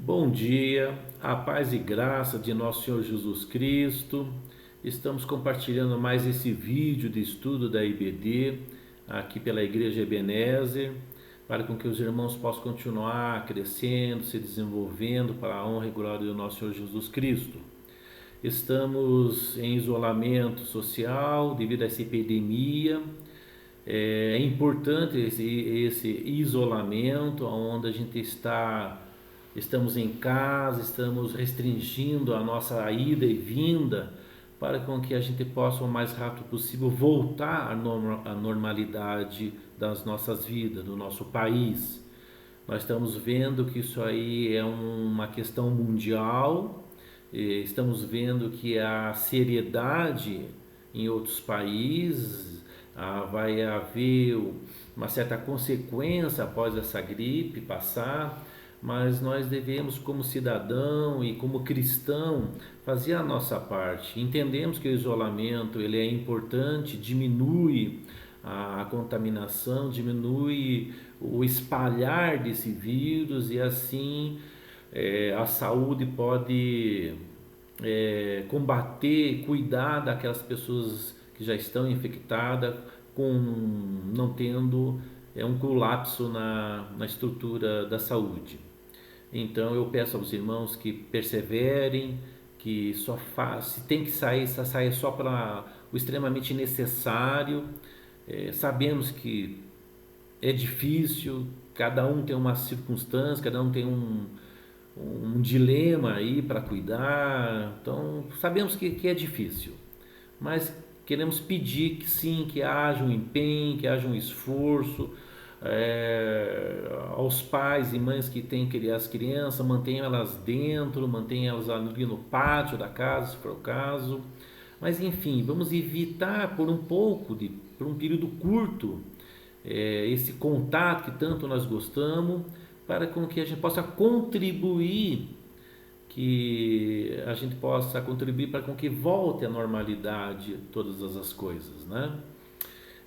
Bom dia, a paz e graça de nosso Senhor Jesus Cristo. Estamos compartilhando mais esse vídeo de estudo da IBD aqui pela Igreja Ebenezer, para com que os irmãos possam continuar crescendo, se desenvolvendo para a honra e glória do nosso Senhor Jesus Cristo. Estamos em isolamento social devido a essa epidemia. É importante esse isolamento, onde a gente estamos em casa, estamos restringindo a nossa ida e vinda para com que a gente possa o mais rápido possível voltar à normalidade das nossas vidas, do nosso país. Nós estamos vendo que isso aí é uma questão mundial, estamos vendo que a seriedade em outros países, vai haver uma certa consequência após essa gripe passar, mas nós devemos, como cidadão e como cristão, fazer a nossa parte. Entendemos que o isolamento ele é importante, diminui a contaminação, diminui o espalhar desse vírus e assim a saúde pode combater, cuidar daquelas pessoas que já estão infectadas, com não tendo um colapso na estrutura da saúde. Então eu peço aos irmãos que perseverem, que se tem que sair, saia só para o extremamente necessário. Sabemos que é difícil, cada um tem uma circunstância, cada um tem um dilema aí para cuidar, então sabemos que é difícil, mas queremos pedir que sim, que haja um empenho, que haja um esforço, aos pais e mães que têm as crianças, mantenham elas dentro, mantenham elas ali no pátio da casa, se for o caso. Mas enfim, vamos evitar por um período curto, esse contato que tanto nós gostamos, para com que a gente possa contribuir, para com que volte à normalidade todas as coisas, né?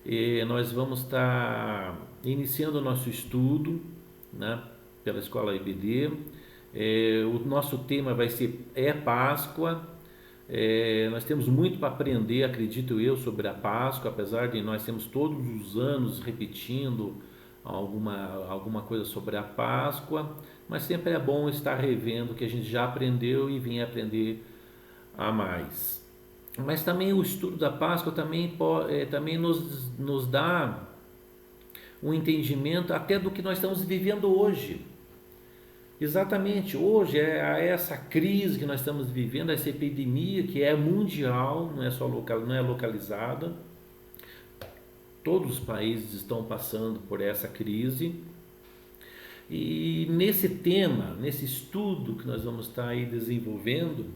E nós vamos estar iniciando o nosso estudo, né, pela Escola IBD. O nosso tema vai ser Páscoa. Nós temos muito para aprender, acredito eu, sobre a Páscoa, apesar de nós termos todos os anos repetindo alguma coisa sobre a Páscoa, mas sempre é bom estar revendo o que a gente já aprendeu e vir aprender a mais. Mas também o estudo da Páscoa também nos dá um entendimento até do que nós estamos vivendo hoje. Exatamente, hoje essa crise que nós estamos vivendo, essa epidemia que é mundial, não é localizada. Todos os países estão passando por essa crise. E nesse tema, nesse estudo que nós vamos estar aí desenvolvendo,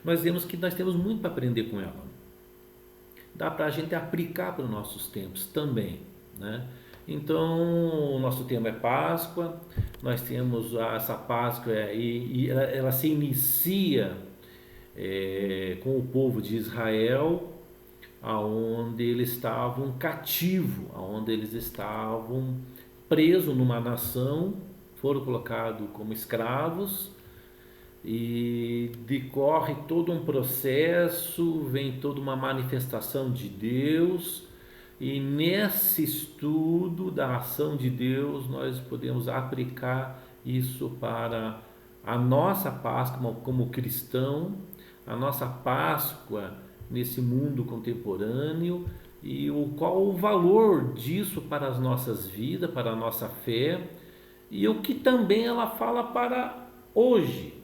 nós vemos que nós temos muito para aprender com ela. Dá para a gente aplicar para os nossos tempos também, né? Então, o nosso tema é Páscoa. Nós temos essa Páscoa e ela se inicia com o povo de Israel, aonde eles estavam cativos, aonde eles estavam presos numa nação, foram colocados como escravos, e decorre todo um processo, vem toda uma manifestação de Deus, e nesse estudo da ação de Deus nós podemos aplicar isso para a nossa Páscoa como cristão, a nossa Páscoa nesse mundo contemporâneo, e qual o valor disso para as nossas vidas, para a nossa fé, e o que também ela fala para hoje,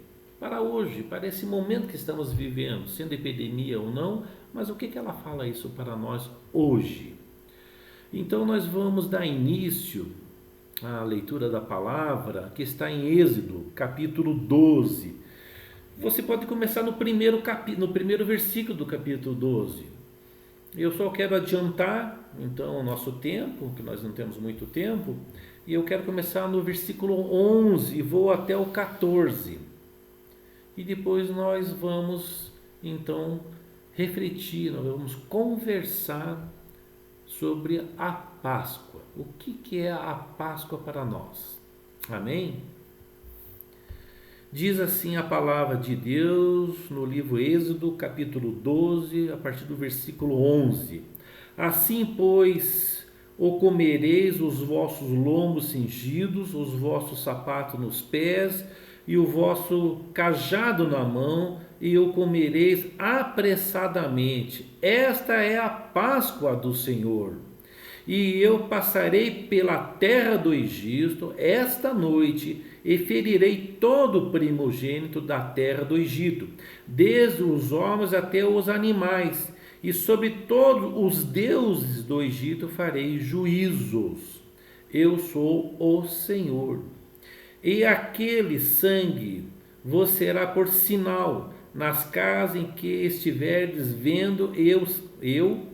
para esse momento que estamos vivendo, sendo epidemia ou não, mas o que ela fala isso para nós hoje. Então nós vamos dar início à leitura da palavra que está em Êxodo, capítulo 12. Você pode começar no primeiro versículo do capítulo 12. Eu só quero adiantar, então, o nosso tempo, que nós não temos muito tempo, e eu quero começar no versículo 11 e vou até o 14. E depois nós vamos, então, refletir, nós vamos conversar sobre a Páscoa. O que é a Páscoa para nós? Amém? Diz assim a palavra de Deus no livro Êxodo, capítulo 12, a partir do versículo 11. Assim, pois, o comereis os vossos lombos cingidos, os vossos sapatos nos pés e o vosso cajado na mão, e o comereis apressadamente. Esta é a Páscoa do Senhor. E eu passarei pela terra do Egito esta noite e ferirei todo o primogênito da terra do Egito, desde os homens até os animais, e sobre todos os deuses do Egito farei juízos. Eu sou o Senhor. E aquele sangue vos será por sinal nas casas em que estiverdes vendo eu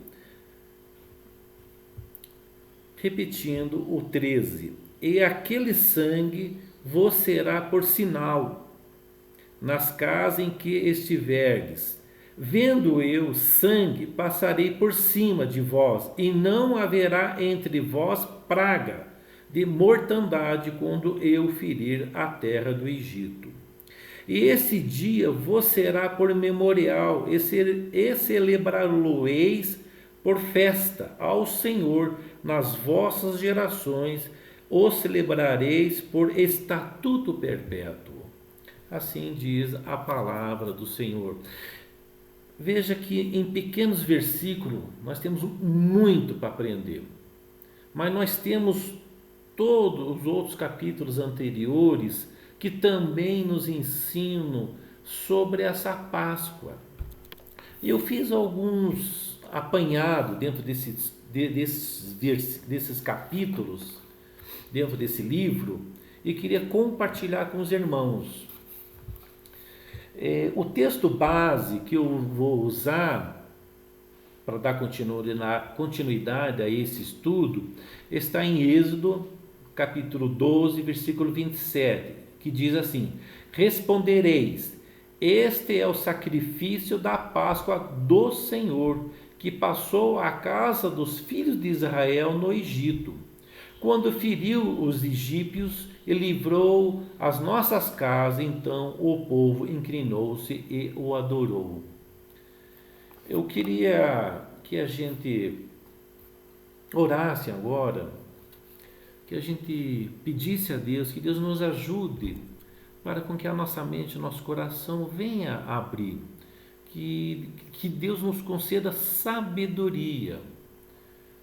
repetindo o 13. E aquele sangue vos será por sinal nas casas em que estiverdes. Vendo eu sangue, passarei por cima de vós, e não haverá entre vós praga de mortandade quando eu ferir a terra do Egito. E esse dia vos será por memorial, e celebrá-lo-eis por festa ao Senhor nas vossas gerações, o celebrareis por estatuto perpétuo. Assim diz a palavra do Senhor. Veja que em pequenos versículos nós temos muito para aprender, mas nós temos todos os outros capítulos anteriores que também nos ensinam sobre essa Páscoa. E eu fiz alguns apanhados dentro desses capítulos, dentro desse livro, e queria compartilhar com os irmãos. O texto base que eu vou usar para dar continuidade a esse estudo está em Êxodo, capítulo 12, versículo 27, que diz assim: respondereis, este é o sacrifício da Páscoa do Senhor, que passou à casa dos filhos de Israel no Egito, quando feriu os egípcios e livrou as nossas casas. Então o povo inclinou-se e o adorou. Eu queria que a gente orasse agora, que a gente pedisse a Deus, que Deus nos ajude para com que a nossa mente, o nosso coração venha a abrir, que Deus nos conceda sabedoria,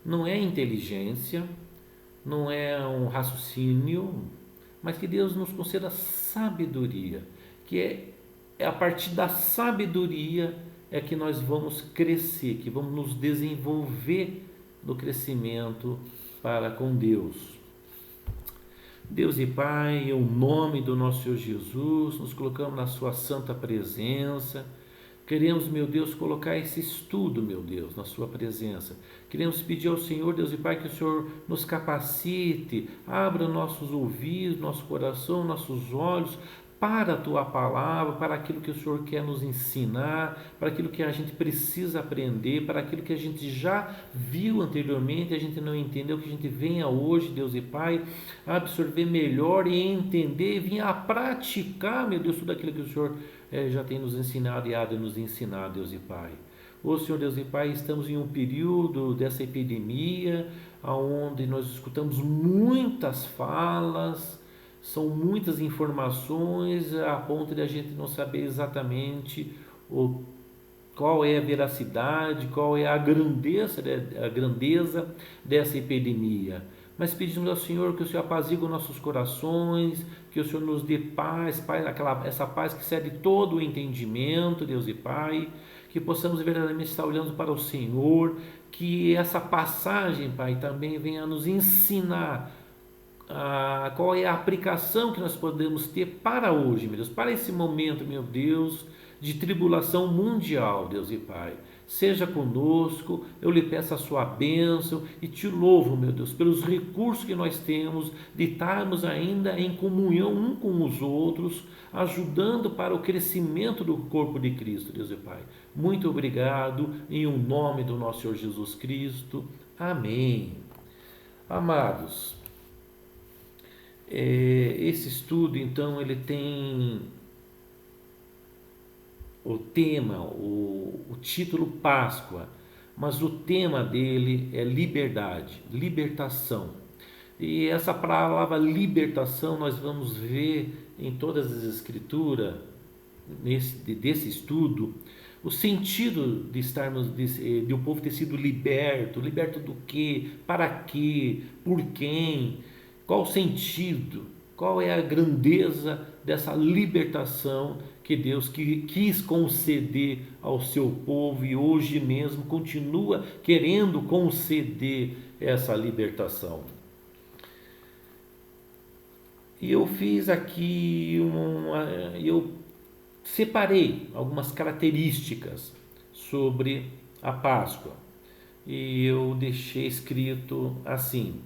não é inteligência, não é um raciocínio, mas que Deus nos conceda sabedoria, que é a partir da sabedoria é que nós vamos crescer, que vamos nos desenvolver no crescimento para com Deus. Deus e Pai, em nome do nosso Senhor Jesus, nos colocamos na sua santa presença. Queremos, meu Deus, colocar esse estudo, meu Deus, na sua presença. Queremos pedir ao Senhor, Deus e Pai, que o Senhor nos capacite, abra nossos ouvidos, nosso coração, nossos olhos para a Tua palavra, para aquilo que o Senhor quer nos ensinar, para aquilo que a gente precisa aprender, para aquilo que a gente já viu anteriormente, a gente não entendeu, que a gente venha hoje, Deus e Pai, absorver melhor e entender, e venha a praticar, meu Deus, tudo aquilo que o Senhor já tem nos ensinado e há de nos ensinar, Deus e Pai. Ô Senhor Deus e Pai, estamos em um período dessa epidemia, onde nós escutamos muitas falas, são muitas informações, a ponto de a gente não saber exatamente qual é a veracidade, qual é a grandeza dessa epidemia. Mas pedimos ao Senhor que o Senhor apazigue os nossos corações, que o Senhor nos dê paz, essa paz que excede todo o entendimento, Deus e Pai, que possamos verdadeiramente estar olhando para o Senhor, que essa passagem, Pai, também venha a nos ensinar qual é a aplicação que nós podemos ter para hoje, meu Deus, para esse momento, meu Deus, de tribulação mundial, Deus e Pai. Seja conosco, eu lhe peço a sua bênção e te louvo, meu Deus, pelos recursos que nós temos de estarmos ainda em comunhão um com os outros, ajudando para o crescimento do corpo de Cristo, Deus e Pai. Muito obrigado, em um nome do nosso Senhor Jesus Cristo. Amém. Amados, esse estudo, então, ele tem o tema, o título Páscoa, mas o tema dele é liberdade, libertação. E essa palavra libertação nós vamos ver em todas as escrituras, desse estudo, o sentido de estarmos, de o povo ter sido liberto. Liberto do quê? Para quê? Por quem? Qual o sentido? Qual é a grandeza dessa libertação que Deus quis conceder ao seu povo e hoje mesmo continua querendo conceder essa libertação? E eu fiz aqui eu separei algumas características sobre a Páscoa e eu deixei escrito assim: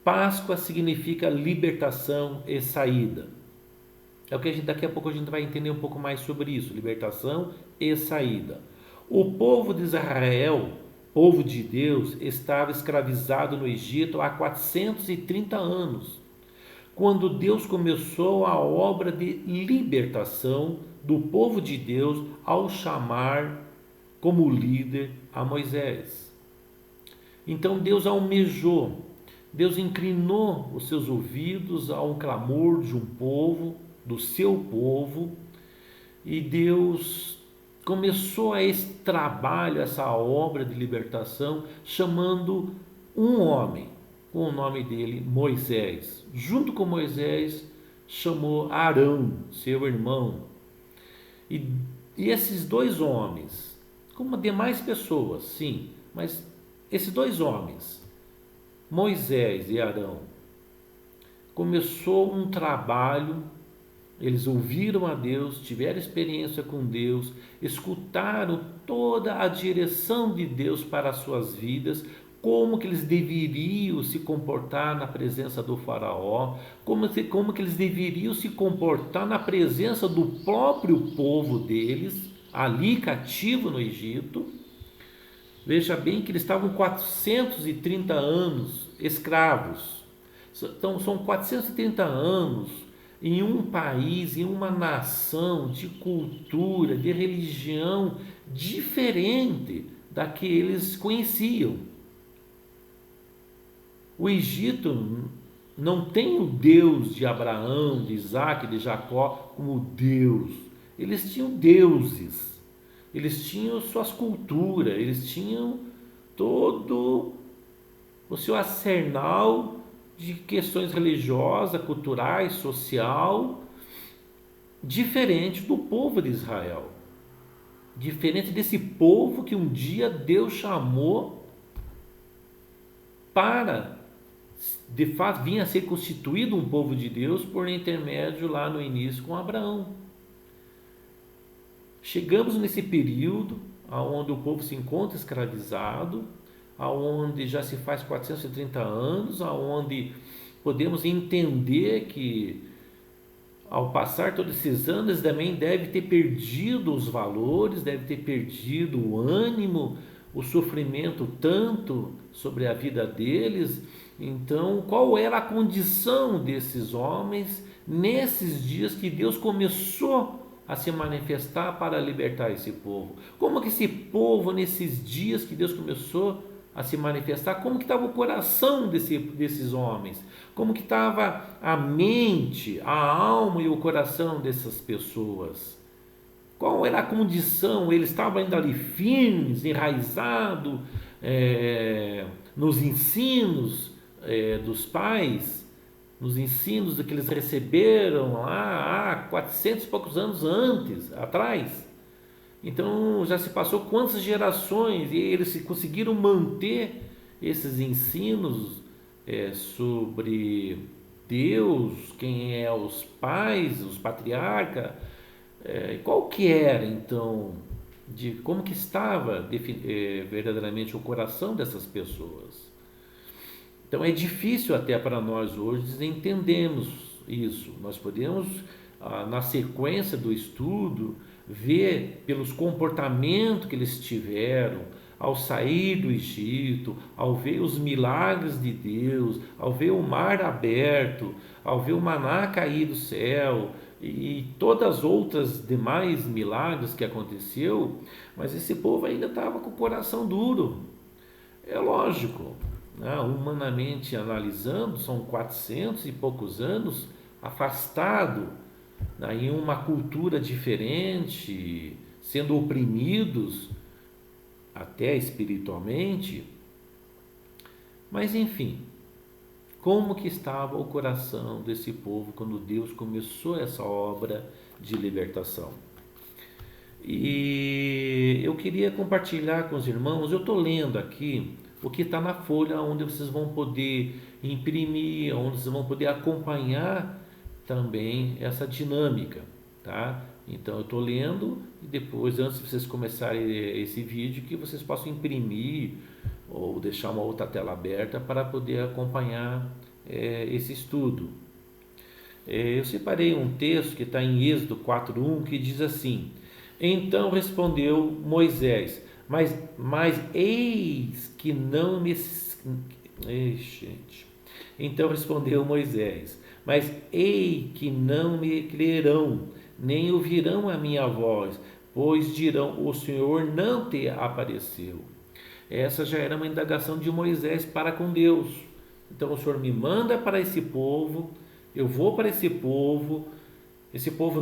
Páscoa significa libertação e saída. É o que daqui a pouco a gente vai entender um pouco mais sobre isso, libertação e saída. O povo de Israel, povo de Deus, estava escravizado no Egito há 430 anos, quando Deus começou a obra de libertação do povo de Deus ao chamar como líder a Moisés. Então Deus almejou, Deus inclinou os seus ouvidos ao clamor de um povo, do seu povo, e Deus começou a esse trabalho, essa obra de libertação, chamando um homem, com o nome dele Moisés. Junto com Moisés, chamou Arão, seu irmão. E esses dois homens, como demais pessoas, sim, mas esses dois homens, Moisés e Arão, começou um trabalho. Eles ouviram a Deus, tiveram experiência com Deus, escutaram toda a direção de Deus para as suas vidas, como que eles deveriam se comportar na presença do faraó, como que eles deveriam se comportar na presença do próprio povo deles, ali cativo no Egito. Veja bem que eles estavam 430 anos escravos. Então são 430 anos em um país, em uma nação de cultura, de religião diferente da que eles conheciam. O Egito não tem o Deus de Abraão, de Isaac, de Jacó como Deus. Eles tinham deuses, eles tinham suas culturas, eles tinham todo o seu arsenal de questões religiosas, culturais, social, diferente do povo de Israel, diferente desse povo que um dia Deus chamou para, de fato, vinha a ser constituído um povo de Deus por intermédio lá no início com Abraão. Chegamos nesse período onde o povo se encontra escravizado, aonde já se faz 430 anos, aonde podemos entender que ao passar todos esses anos também deve ter perdido os valores, deve ter perdido o ânimo, o sofrimento tanto sobre a vida deles. Então, qual era a condição desses homens nesses dias que Deus começou a se manifestar para libertar esse povo? Como que esse povo, nesses dias que Deus começou a se manifestar, como que estava o coração desses homens? Como que estava a mente, a alma e o coração dessas pessoas? Qual era a condição? Eles estavam ainda ali firmes, enraizados nos ensinos dos pais, nos ensinos que eles receberam lá há 400 e poucos anos atrás. Então já se passou quantas gerações e eles conseguiram manter esses ensinos sobre Deus, quem é os pais, os patriarcas, qual que era então, de como que estava verdadeiramente o coração dessas pessoas. Então é difícil até para nós hoje entendermos isso. Nós podemos, na sequência do estudo, ver pelos comportamentos que eles tiveram ao sair do Egito, ao ver os milagres de Deus, ao ver o mar aberto, ao ver o maná cair do céu, e todas as outras demais milagres que aconteceu, mas esse povo ainda estava com o coração duro. É lógico, né? Humanamente analisando, são 400 e poucos anos afastado, né, em uma cultura diferente, sendo oprimidos até espiritualmente. Mas enfim, como que estava o coração desse povo quando Deus começou essa obra de libertação? E eu queria compartilhar com os irmãos, eu estou lendo aqui o que está na folha, onde vocês vão poder imprimir, onde vocês vão poder acompanhar também essa dinâmica, tá? Então eu estou lendo e depois, antes de vocês começarem esse vídeo, que vocês possam imprimir ou deixar uma outra tela aberta para poder acompanhar esse estudo. Eu separei um texto que está em Êxodo 4:1 que diz assim: então respondeu Moisés, mas eis que não me... Ei, gente. Então respondeu Moisés, mas ei que não me crerão, nem ouvirão a minha voz, pois dirão, o Senhor não te apareceu. Essa já era uma indagação de Moisés para com Deus. Então o Senhor me manda para esse povo, eu vou para esse povo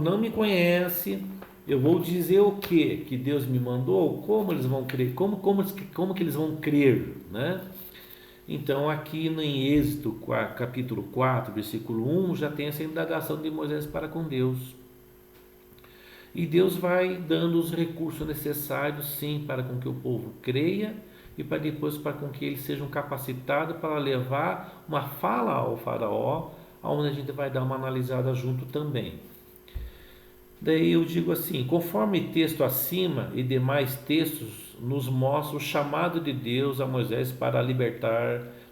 não me conhece, eu vou dizer o que Deus me mandou, como eles vão crer, como que eles vão crer, né? Então aqui em Êxodo capítulo 4, versículo 1, já tem essa indagação de Moisés para com Deus. E Deus vai dando os recursos necessários, sim, para com que o povo creia e para depois para com que eles sejam capacitados para levar uma fala ao faraó, onde a gente vai dar uma analisada junto também. Daí eu digo assim, conforme texto acima e demais textos nos mostra o chamado de Deus a Moisés para a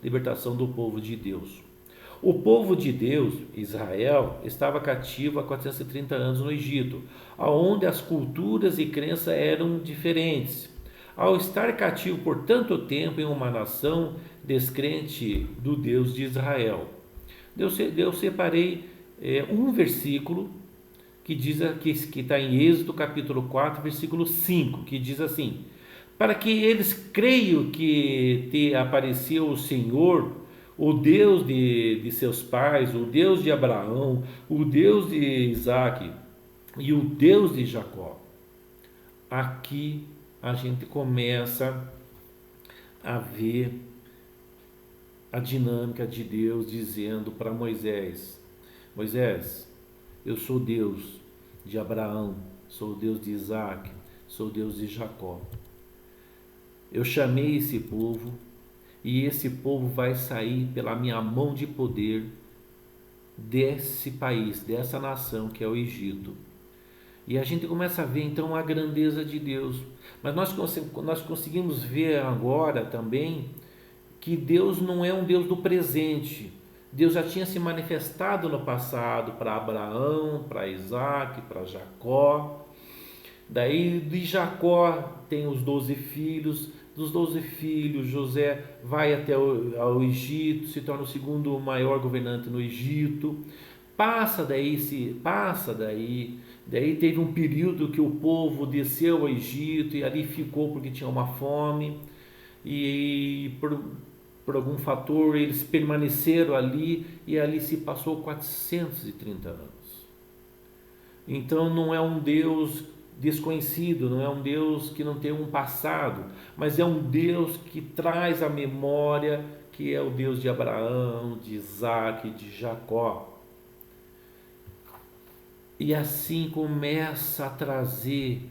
libertação do povo de Deus. O povo de Deus, Israel, estava cativo há 430 anos no Egito, onde as culturas e crenças eram diferentes. Ao estar cativo por tanto tempo em uma nação descrente do Deus de Israel, eu separei um versículo que diz que está em Êxodo capítulo 4, versículo 5, que diz assim: para que eles creiam que te apareceu o Senhor, o Deus de seus pais, o Deus de Abraão, o Deus de Isaac e o Deus de Jacó. Aqui a gente começa a ver a dinâmica de Deus dizendo para Moisés: Moisés, eu sou Deus de Abraão, sou Deus de Isaac, sou Deus de Jacó. Eu chamei esse povo e esse povo vai sair pela minha mão de poder desse país, dessa nação que é o Egito. E a gente começa a ver então a grandeza de Deus. Mas nós conseguimos ver agora também que Deus não é um Deus do presente. Deus já tinha se manifestado no passado para Abraão, para Isaac, para Jacó. Daí de Jacó tem os 12 filhos. Dos 12 filhos, José vai até ao Egito, se torna o segundo maior governante no Egito. Daí teve um período que o povo desceu ao Egito e ali ficou porque tinha uma fome. E por algum fator eles permaneceram ali e ali se passou 430 anos. Então não é um Deus desconhecido, não é um Deus que não tem um passado, mas é um Deus que traz a memória, que é o Deus de Abraão, de Isaac, de Jacó. E assim começa a trazer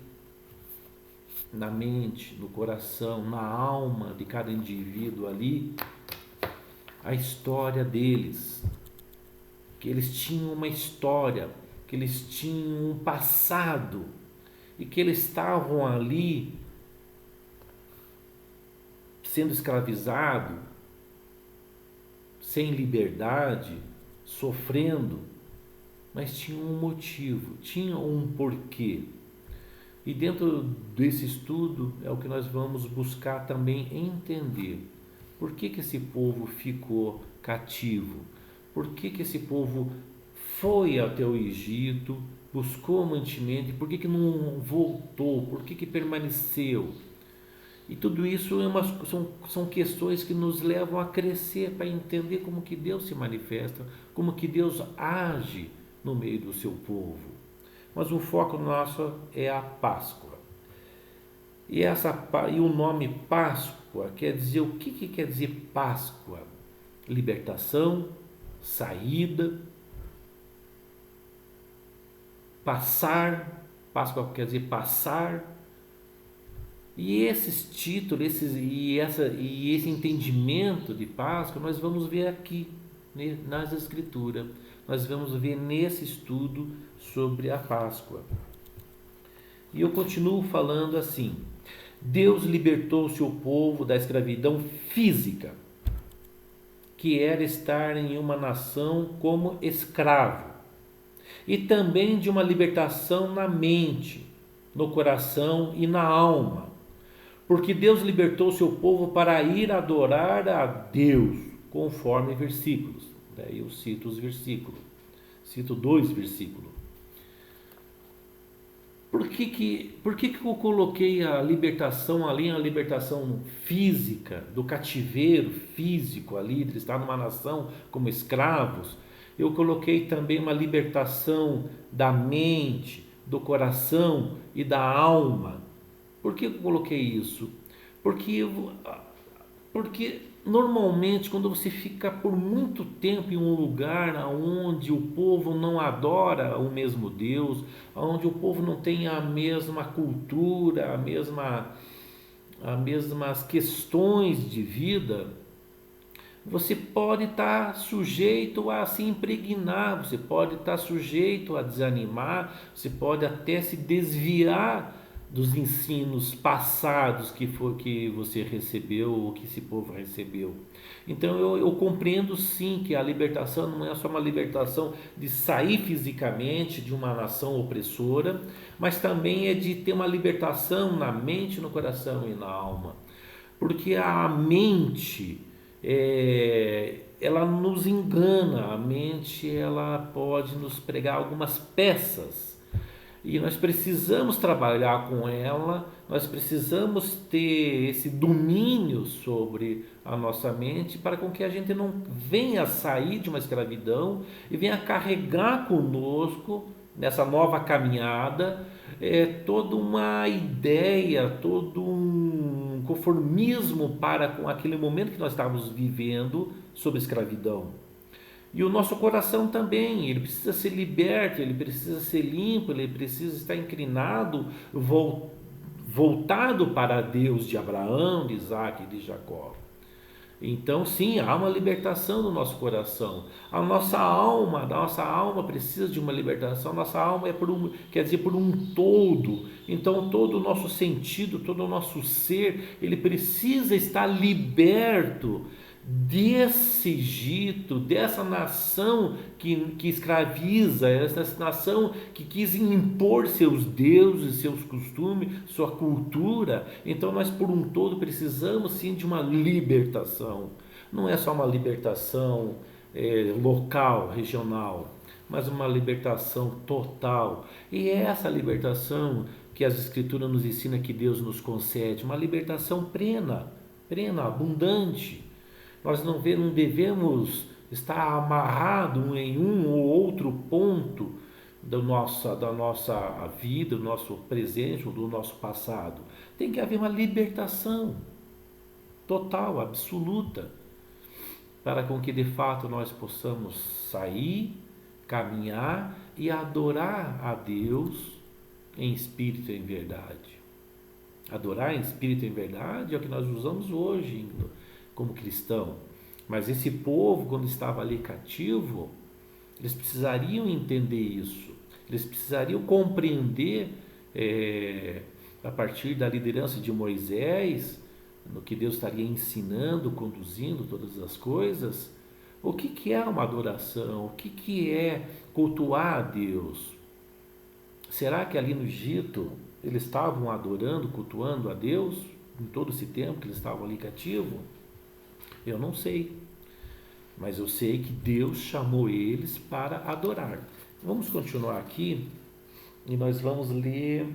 na mente, no coração, na alma de cada indivíduo ali, a história deles, que eles tinham uma história, que eles tinham um passado, e que eles estavam ali sendo escravizados, sem liberdade, sofrendo, mas tinham um motivo, tinham um porquê. E dentro desse estudo é o que nós vamos buscar também entender. Por que esse povo ficou cativo? Por que esse povo foi até o Egito, buscou mantimento, e por que não voltou, por que permaneceu? E tudo isso são questões que nos levam a crescer, para entender como que Deus se manifesta, como que Deus age no meio do seu povo. Mas o foco nosso é a Páscoa. E o nome Páscoa quer dizer, o que quer dizer Páscoa? Libertação, saída, passar. Páscoa quer dizer passar. E esses títulos, esse entendimento de Páscoa, nós vamos ver aqui nas Escrituras. Nós vamos ver nesse estudo sobre a Páscoa. E eu continuo falando assim: Deus libertou o seu povo da escravidão física, que era estar em uma nação como escravo, e também de uma libertação na mente, no coração e na alma, porque Deus libertou o seu povo para ir adorar a Deus, conforme versículos. Daí eu cito os versículos, cito 2 versículos. Por que eu coloquei a libertação ali, a libertação física, do cativeiro físico ali, de estar numa nação como escravos? Eu coloquei também uma libertação da mente, do coração e da alma. Por que eu coloquei isso? Porque normalmente, quando você fica por muito tempo em um lugar onde o povo não adora o mesmo Deus, onde o povo não tem a mesma cultura, as mesmas questões de vida, você pode estar sujeito a se impregnar, você pode estar sujeito a desanimar, você pode até se desviar dos ensinos passados que você recebeu, ou que esse povo recebeu. Então eu compreendo sim que a libertação não é só uma libertação de sair fisicamente de uma nação opressora, mas também é de ter uma libertação na mente, no coração e na alma. Porque a mente, ela nos engana, a mente ela pode nos pregar algumas peças, e nós precisamos trabalhar com ela, nós precisamos ter esse domínio sobre a nossa mente, para com que a gente não venha sair de uma escravidão e venha carregar conosco, nessa nova caminhada, toda uma ideia, todo um conformismo para com aquele momento que nós estávamos vivendo sob escravidão. E o nosso coração também, ele precisa ser liberto, ele precisa ser limpo, ele precisa estar inclinado, voltado para Deus de Abraão, de Isaac e de Jacó. Então sim, há uma libertação do nosso coração. A nossa alma precisa de uma libertação. Nossa alma quer dizer por um todo. Então todo o nosso sentido, todo o nosso ser, ele precisa estar liberto desse Egito, dessa nação que escraviza, essa nação que quis impor seus deuses, seus costumes, sua cultura. Então nós por um todo precisamos sim de uma libertação. Não é só uma libertação local, regional, mas uma libertação total. E é essa libertação que as Escrituras nos ensinam que Deus nos concede, uma libertação plena, abundante. Nós não devemos estar amarrados em um ou outro ponto da nossa vida, do nosso presente ou do nosso passado. Tem que haver uma libertação total, absoluta, para com que de fato nós possamos sair, caminhar e adorar a Deus em espírito e em verdade. Adorar em espírito e em verdade é o que nós usamos hoje como cristão, mas esse povo, quando estava ali cativo, eles precisariam entender isso, eles precisariam compreender, a partir da liderança de Moisés, no que Deus estaria ensinando, conduzindo todas as coisas, o que é uma adoração, o que é cultuar a Deus. Será que ali no Egito eles estavam adorando, cultuando a Deus, em todo esse tempo que eles estavam ali cativos? Eu não sei. mas eu sei que Deus chamou eles para adorar. Vamos continuar aqui e nós vamos ler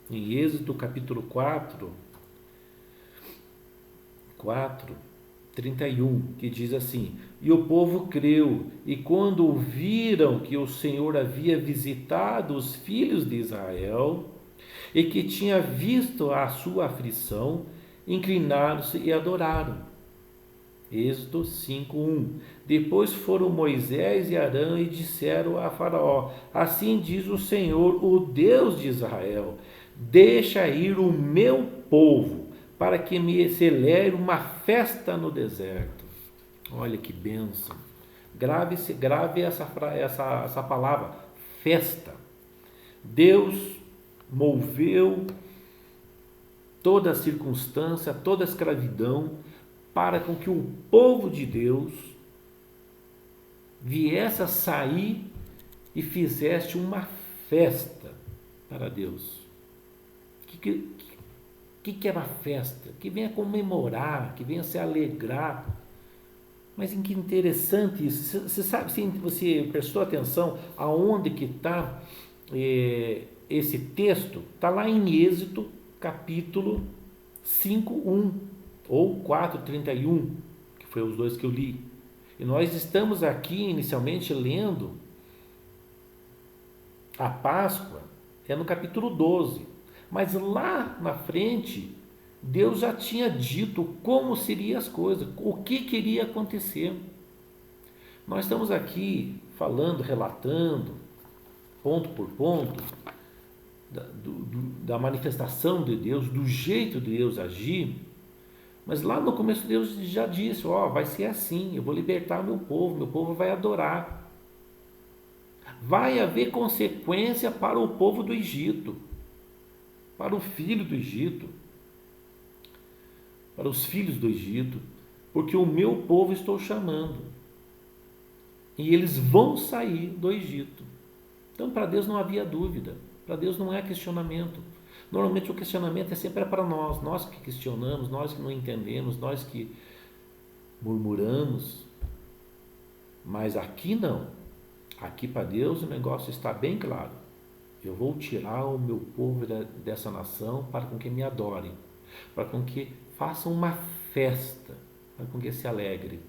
em Êxodo capítulo 4, 31, que diz assim: E o povo creu, e quando ouviram que o Senhor havia visitado os filhos de Israel, e que tinha visto a sua aflição, inclinaram-se e adoraram. Êxodo 5:1. Depois foram Moisés e Arão e disseram a Faraó: Assim diz o Senhor, o Deus de Israel: Deixa ir o meu povo, para que me celebre uma festa no deserto. Olha que bênção. Grave essa palavra, festa. Deus moveu toda a circunstância, toda a escravidão, para com que o povo de Deus viesse a sair e fizesse uma festa para Deus. O que é uma festa? Que venha comemorar, que venha se alegrar. Mas que interessante isso. Você sabe, se você prestou atenção aonde que está esse texto? Está lá em Êxodo capítulo 5:1 ou 4:31, que foi os dois que eu li. E nós estamos aqui inicialmente lendo a Páscoa, é no capítulo 12. Mas lá na frente, Deus já tinha dito como seriam as coisas, o que queria acontecer. Nós estamos aqui falando, relatando, ponto por ponto, da manifestação de Deus, do jeito de Deus agir. Mas lá no começo Deus já disse, vai ser assim, eu vou libertar meu povo vai adorar. Vai haver consequência para o povo do Egito, para o filho do Egito, para os filhos do Egito, porque o meu povo estou chamando. E eles vão sair do Egito. Então, para Deus não havia dúvida, para Deus não é questionamento. Normalmente o questionamento é sempre para nós que questionamos, nós que não entendemos, nós que murmuramos. Mas aqui não. Aqui para Deus o negócio está bem claro. Eu vou tirar o meu povo dessa nação para com que me adorem, para com que façam uma festa, para com que se alegrem.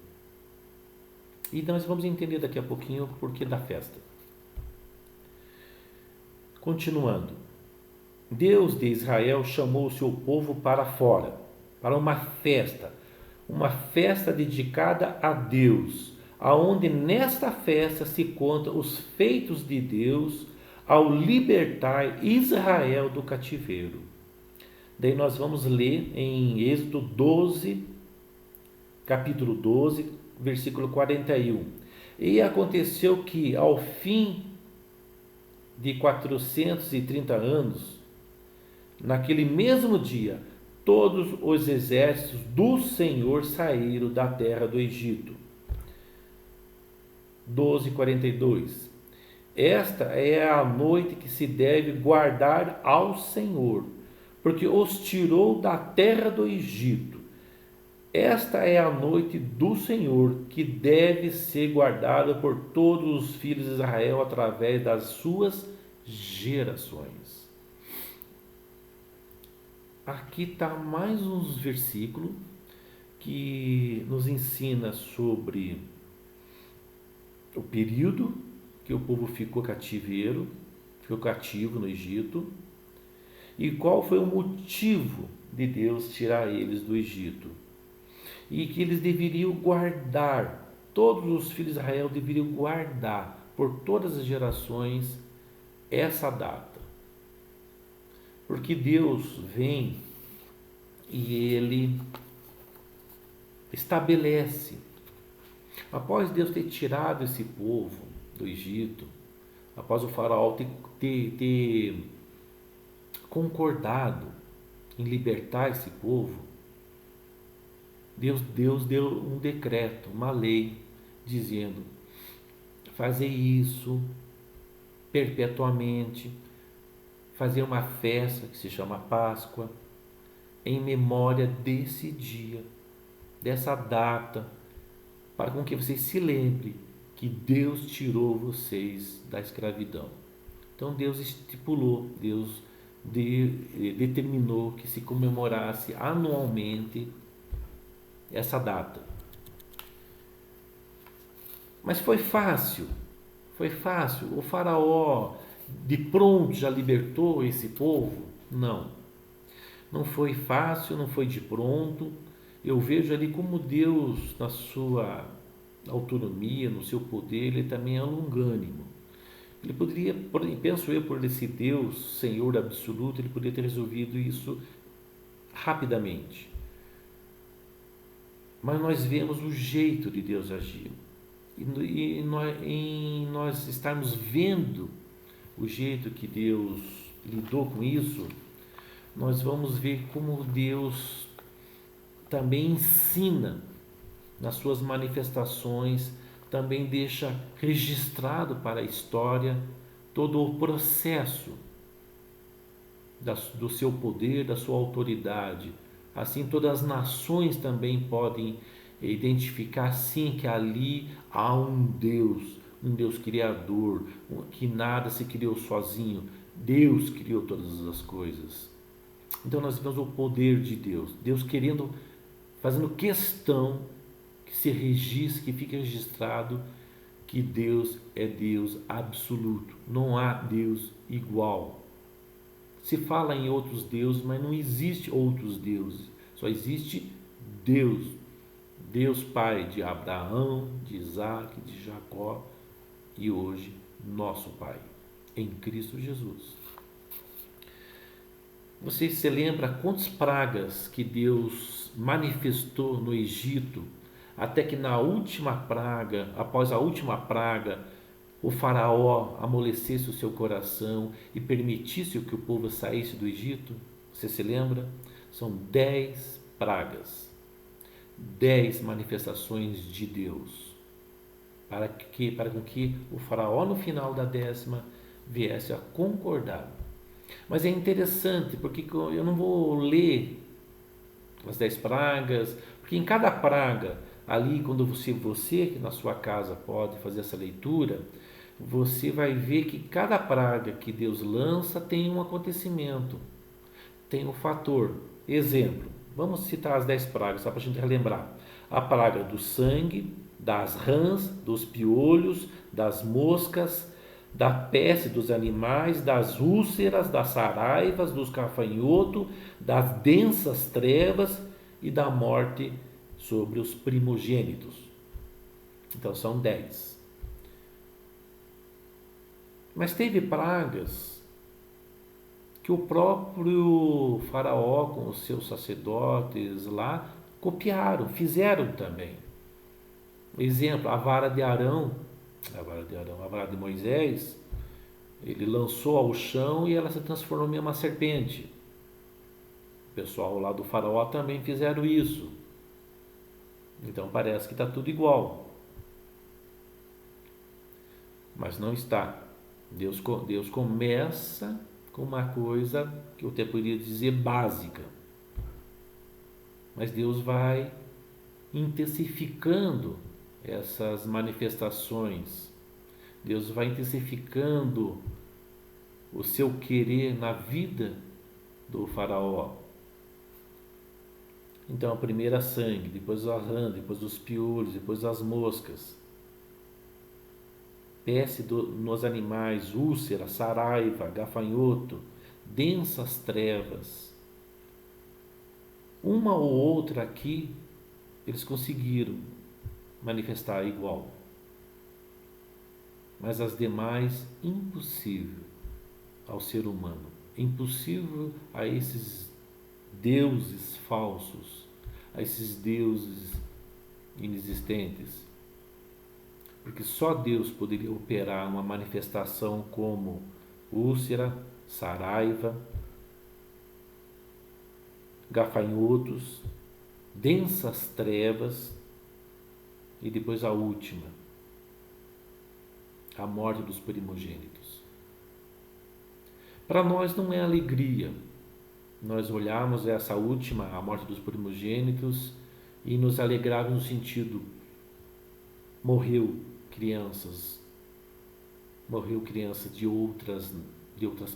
E nós vamos entender daqui a pouquinho o porquê da festa. Continuando. Deus de Israel chamou o seu povo para fora, para uma festa dedicada a Deus, aonde nesta festa se contam os feitos de Deus ao libertar Israel do cativeiro. Daí nós vamos ler em Êxodo 12, capítulo 12, versículo 41. E aconteceu que ao fim de 430 anos, naquele mesmo dia, todos os exércitos do Senhor saíram da terra do Egito. 12:42. Esta é a noite que se deve guardar ao Senhor, porque os tirou da terra do Egito. Esta é a noite do Senhor, que deve ser guardada por todos os filhos de Israel através das suas gerações. Aqui está mais uns versículos que nos ensina sobre o período que o povo ficou cativo no Egito, e qual foi o motivo de Deus tirar eles do Egito, e que eles deveriam guardar, todos os filhos de Israel deveriam guardar por todas as gerações essa data, porque Deus vem e Ele estabelece, após Deus ter tirado esse povo do Egito, após o faraó ter concordado em libertar esse povo, Deus deu um decreto, uma lei, dizendo: fazer isso perpetuamente, fazer uma festa que se chama Páscoa, em memória desse dia. dessa data, para com que vocês se lembrem que Deus tirou vocês da escravidão. Então Deus estipulou, Deus determinou que se comemorasse anualmente essa data. Mas foi fácil, o faraó de pronto já libertou esse povo? Não, não foi fácil, não foi de pronto. Eu vejo ali como Deus, na sua autonomia, no seu poder, ele também é longânimo. Ele poderia, penso eu, por esse Deus, Senhor absoluto, ele poderia ter resolvido isso rapidamente. Mas nós vemos o jeito de Deus agir. E nós estarmos vendo o jeito que Deus lidou com isso, nós vamos ver como Deus também ensina nas suas manifestações, também deixa registrado para a história todo o processo do seu poder, da sua autoridade. Assim, todas as nações também podem identificar, sim, que ali há um Deus criador, que nada se criou sozinho. Deus criou todas as coisas. Então nós vemos o poder de Deus, Deus fazendo questão que se registre, que fique registrado que Deus é Deus absoluto, não há Deus igual. Se fala em outros deuses, mas não existe outros deuses, só existe Deus, Deus Pai de Abraão, de Isaac, de Jacó e hoje nosso Pai, em Cristo Jesus. Você se lembra quantas pragas que Deus manifestou no Egito, até que na última praga, após a última praga, o faraó amolecesse o seu coração e permitisse que o povo saísse do Egito? Você se lembra? São 10 pragas, 10 manifestações de Deus, para que o faraó no final da 10ª viesse a concordar. Mas é interessante, porque eu não vou ler as 10 pragas, porque em cada praga, ali quando você na sua casa pode fazer essa leitura, você vai ver que cada praga que Deus lança tem um acontecimento, tem um fator. Exemplo, vamos citar as 10 pragas, só para a gente relembrar. A praga do sangue, das rãs, dos piolhos, das moscas, da peste dos animais, das úlceras, das saraivas, dos gafanhotos, das densas trevas e da morte sobre os primogênitos. Então são 10. Mas teve pragas que o próprio faraó com os seus sacerdotes lá copiaram, fizeram também. Exemplo, a vara de Moisés, ele lançou ao chão e ela se transformou em uma serpente. O pessoal lá do faraó também fizeram isso. Então parece que está tudo igual. Mas não está. Deus começa com uma coisa que eu até poderia dizer básica. Mas Deus vai intensificando essas manifestações. Deus vai intensificando o seu querer na vida do faraó. Então, a primeira sangue, depois a rã, depois os piolhos, depois as moscas. Peste nos animais, úlcera, saraiva, gafanhoto, densas trevas. Uma ou outra aqui, eles conseguiram manifestar igual. Mas as demais, impossível ao ser humano. Impossível a esses deuses falsos, a esses deuses inexistentes. Porque só Deus poderia operar uma manifestação como úlcera, saraiva, gafanhotos, densas trevas e depois a última, a morte dos primogênitos. Para nós não é alegria nós olharmos essa última, a morte dos primogênitos, e nos alegrava no sentido, morreu crianças de outras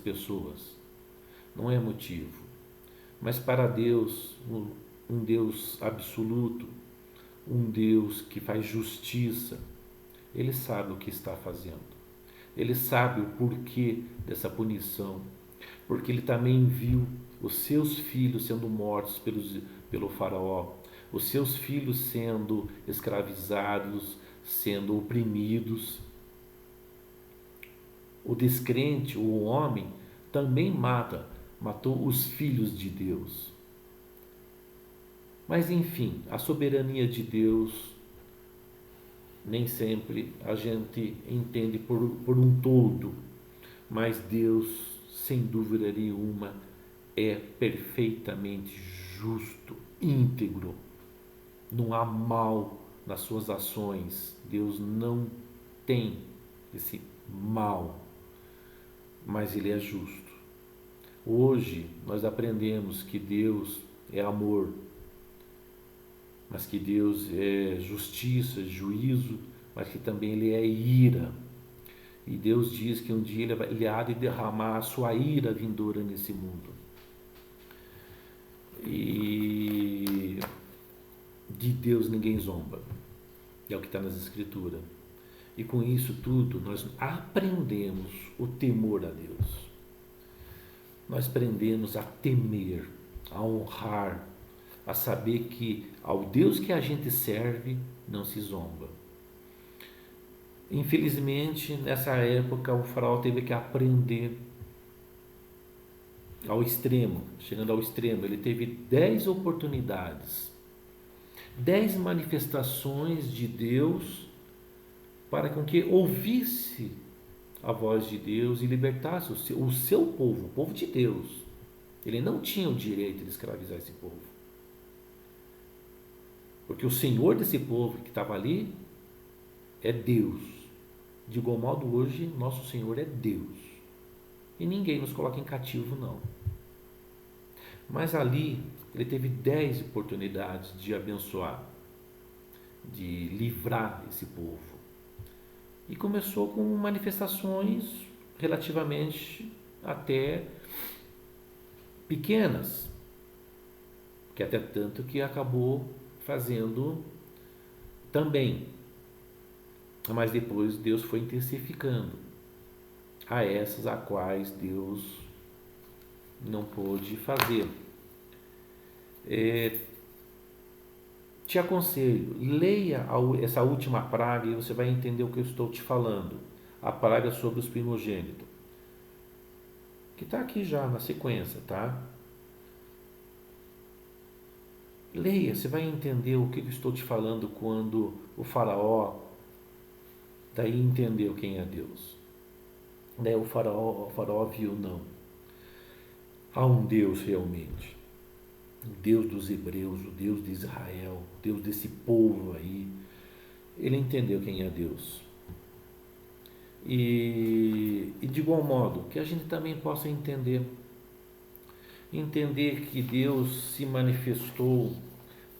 pessoas. Não é motivo. Mas para Deus, um Deus absoluto, um Deus que faz justiça, Ele sabe o que está fazendo. Ele sabe o porquê dessa punição, porque Ele também viu os seus filhos sendo mortos pelo faraó, os seus filhos sendo escravizados, sendo oprimidos. O descrente, o homem, também matou os filhos de Deus. Mas enfim, a soberania de Deus nem sempre a gente entende por um todo, mas Deus, sem dúvida nenhuma, é perfeitamente justo, íntegro. Não há mal nas suas ações. Deus não tem esse mal, mas Ele é justo. Hoje nós aprendemos que Deus é amor, mas que Deus é justiça, juízo, mas que também Ele é ira. E Deus diz que um dia Ele há de derramar a sua ira vindoura nesse mundo. E de Deus ninguém zomba. É o que está nas Escrituras. E com isso tudo nós aprendemos o temor a Deus. Nós aprendemos a temer, a honrar, a saber que ao Deus que a gente serve não se zomba. Infelizmente, nessa época, o faraó teve que aprender ao extremo, chegando ao extremo. Ele teve 10 oportunidades, 10 manifestações de Deus para com que ouvisse a voz de Deus e libertasse o seu povo, o povo de Deus. Ele não tinha o direito de escravizar esse povo, porque o Senhor desse povo que estava ali é Deus. De igual modo, hoje, nosso Senhor é Deus. E ninguém nos coloca em cativo, não. Mas ali, ele teve 10 oportunidades de abençoar, de livrar esse povo. E começou com manifestações relativamente até pequenas, que até tanto que acabou fazendo também. Mas depois Deus foi intensificando a essas a quais Deus não pôde fazer. Te aconselho, leia essa última praga e você vai entender o que eu estou te falando. A praga sobre os primogênitos, que está aqui já na sequência, tá? Leia, você vai entender o que eu estou te falando quando o faraó daí entendeu quem é Deus. Daí o faraó viu, não, há um Deus realmente, o Deus dos hebreus, o Deus de Israel, o Deus desse povo aí. Ele entendeu quem é Deus. E de igual modo, que a gente também possa entender que Deus se manifestou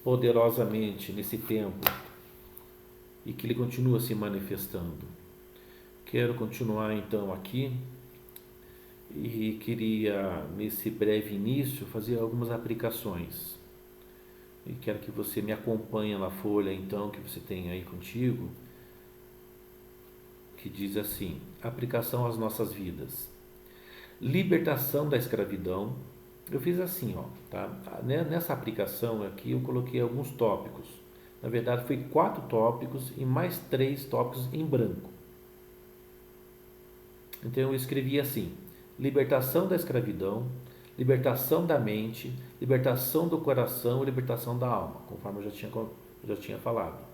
poderosamente nesse tempo e que Ele continua se manifestando. Quero continuar então aqui e queria, nesse breve início, fazer algumas aplicações. E quero que você me acompanhe na folha então que você tem aí contigo, que diz assim: aplicação às nossas vidas. Libertação da escravidão. Eu fiz assim, ó, tá? Nessa aplicação aqui eu coloquei alguns tópicos. Na verdade foi 4 tópicos e mais 3 tópicos em branco. Então eu escrevi assim: libertação da escravidão, libertação da mente, libertação do coração e libertação da alma, conforme eu já tinha falado.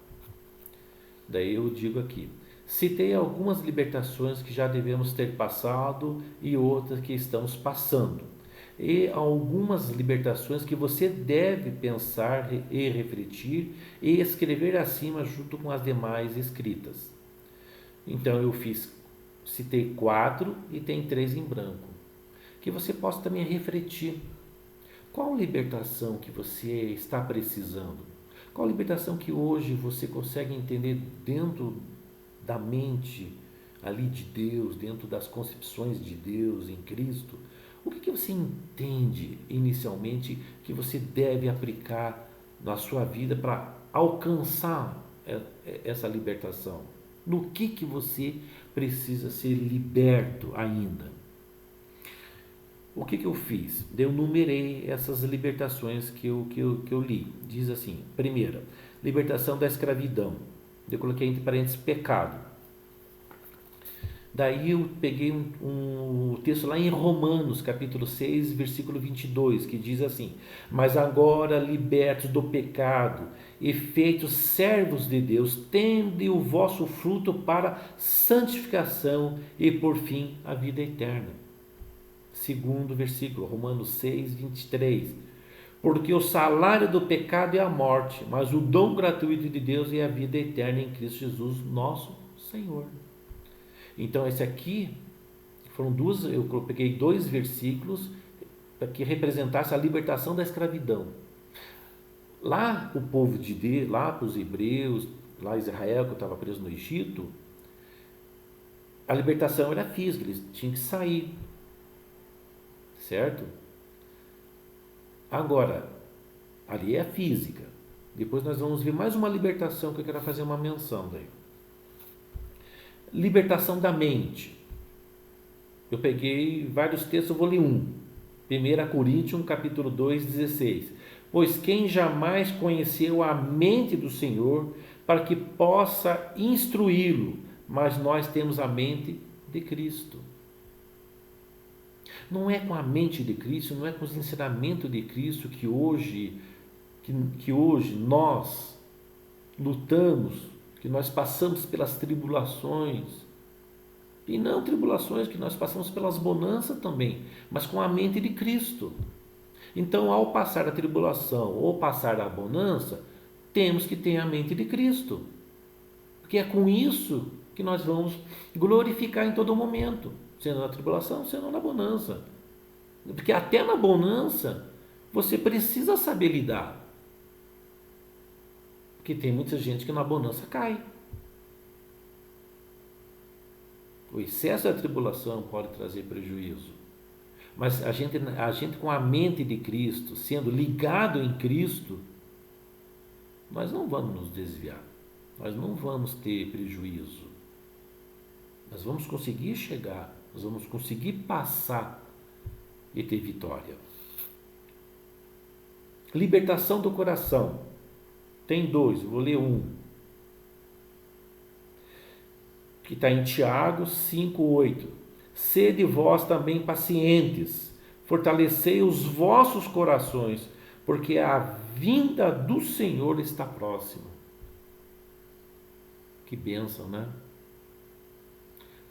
Daí eu digo aqui: citei algumas libertações que já devemos ter passado e outras que estamos passando, e algumas libertações que você deve pensar e refletir e escrever acima junto com as demais escritas. Então eu citei 4 e tem 3 em branco, que você possa também refletir. Qual libertação que você está precisando? Qual a libertação que hoje você consegue entender dentro da mente ali de Deus, dentro das concepções de Deus em Cristo? O que você entende inicialmente que você deve aplicar na sua vida para alcançar essa libertação? No que você precisa ser liberto ainda? O que eu fiz? Eu numerei essas libertações que eu li. Diz assim: primeira, libertação da escravidão. Eu coloquei entre parênteses pecado. Daí eu peguei um texto lá em Romanos, capítulo 6, versículo 22, que diz assim: mas agora libertos do pecado e feitos servos de Deus, tende o vosso fruto para santificação e por fim a vida eterna. Segundo versículo, Romanos 6, 23. Porque o salário do pecado é a morte, mas o dom gratuito de Deus é a vida eterna em Cristo Jesus, nosso Senhor. Então, esse aqui foram eu peguei 2 versículos para que representasse a libertação da escravidão. Lá o povo de Deus, lá para os hebreus, lá Israel que estava preso no Egito, a libertação era física, eles tinham que sair, certo? Agora, ali é a física. Depois nós vamos ver mais uma libertação que eu quero fazer uma menção daí. Libertação da mente. Eu peguei vários textos, eu vou ler um. 1 Coríntios, capítulo 2, 16. Pois quem jamais conheceu a mente do Senhor para que possa instruí-lo, mas nós temos a mente de Cristo. Não é com a mente de Cristo, não é com os ensinamentos de Cristo que hoje nós lutamos, que nós passamos pelas tribulações, e não tribulações, que nós passamos pelas bonanças também, mas com a mente de Cristo. Então, ao passar a tribulação ou passar a bonança, temos que ter a mente de Cristo, porque é com isso que nós vamos glorificar em todo momento, sendo na tribulação, sendo na bonança, porque até na bonança você precisa saber lidar. Porque tem muita gente que na bonança cai. O excesso da tribulação pode trazer prejuízo. Mas a gente com a mente de Cristo, sendo ligado em Cristo, nós não vamos nos desviar. Nós não vamos ter prejuízo. Nós vamos conseguir chegar. Nós vamos conseguir passar e ter vitória. Libertação do coração. Tem 2, vou ler um. Que está em Tiago 5,8. Sede vós também pacientes, fortalecei os vossos corações, porque a vinda do Senhor está próxima. Que bênção, né?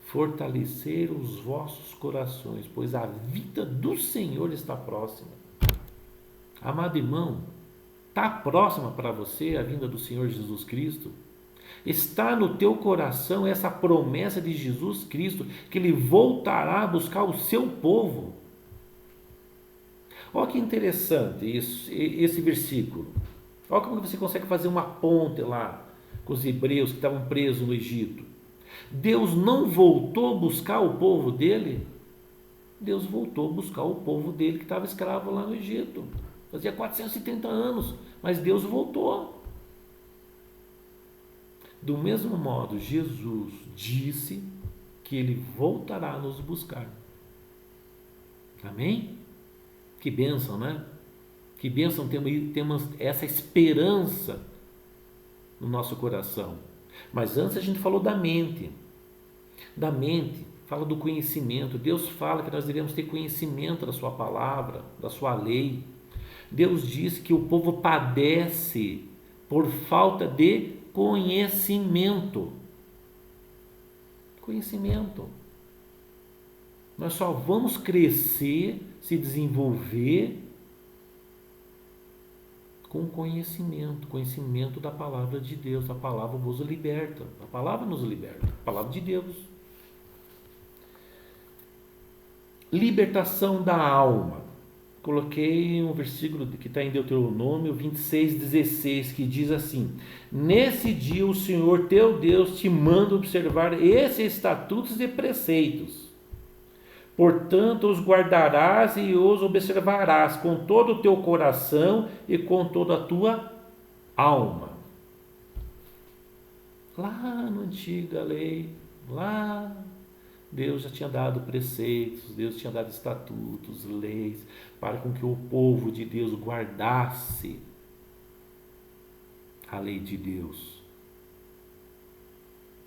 Fortalecer os vossos corações, pois a vinda do Senhor está próxima. Amado irmão, está próxima para você a vinda do Senhor Jesus Cristo? Está no teu coração essa promessa de Jesus Cristo, que Ele voltará a buscar o seu povo? Olha que interessante esse versículo. Olha como você consegue fazer uma ponte lá com os hebreus que estavam presos no Egito. Deus não voltou a buscar o povo dele? Deus voltou a buscar o povo dele que estava escravo lá no Egito. Fazia 470 anos, mas Deus voltou. Do mesmo modo, Jesus disse que Ele voltará a nos buscar. Amém? Que bênção, né? Que bênção temos essa esperança no nosso coração. Mas antes a gente falou da mente. Da mente, fala do conhecimento. Deus fala que nós devemos ter conhecimento da sua palavra, da sua lei. Deus diz que o povo padece por falta de conhecimento. Conhecimento. Nós só vamos crescer, se desenvolver com conhecimento. Conhecimento da palavra de Deus. A palavra vos liberta. A palavra nos liberta. A palavra de Deus. Libertação da alma. coloquei um versículo que está em Deuteronômio 26:16, que diz assim: nesse dia o Senhor teu Deus te manda observar esses estatutos e preceitos. Portanto, os guardarás e os observarás com todo o teu coração e com toda a tua alma. Lá na antiga lei, lá Deus já tinha dado preceitos, Deus tinha dado estatutos, leis, para com que o povo de Deus guardasse a lei de Deus,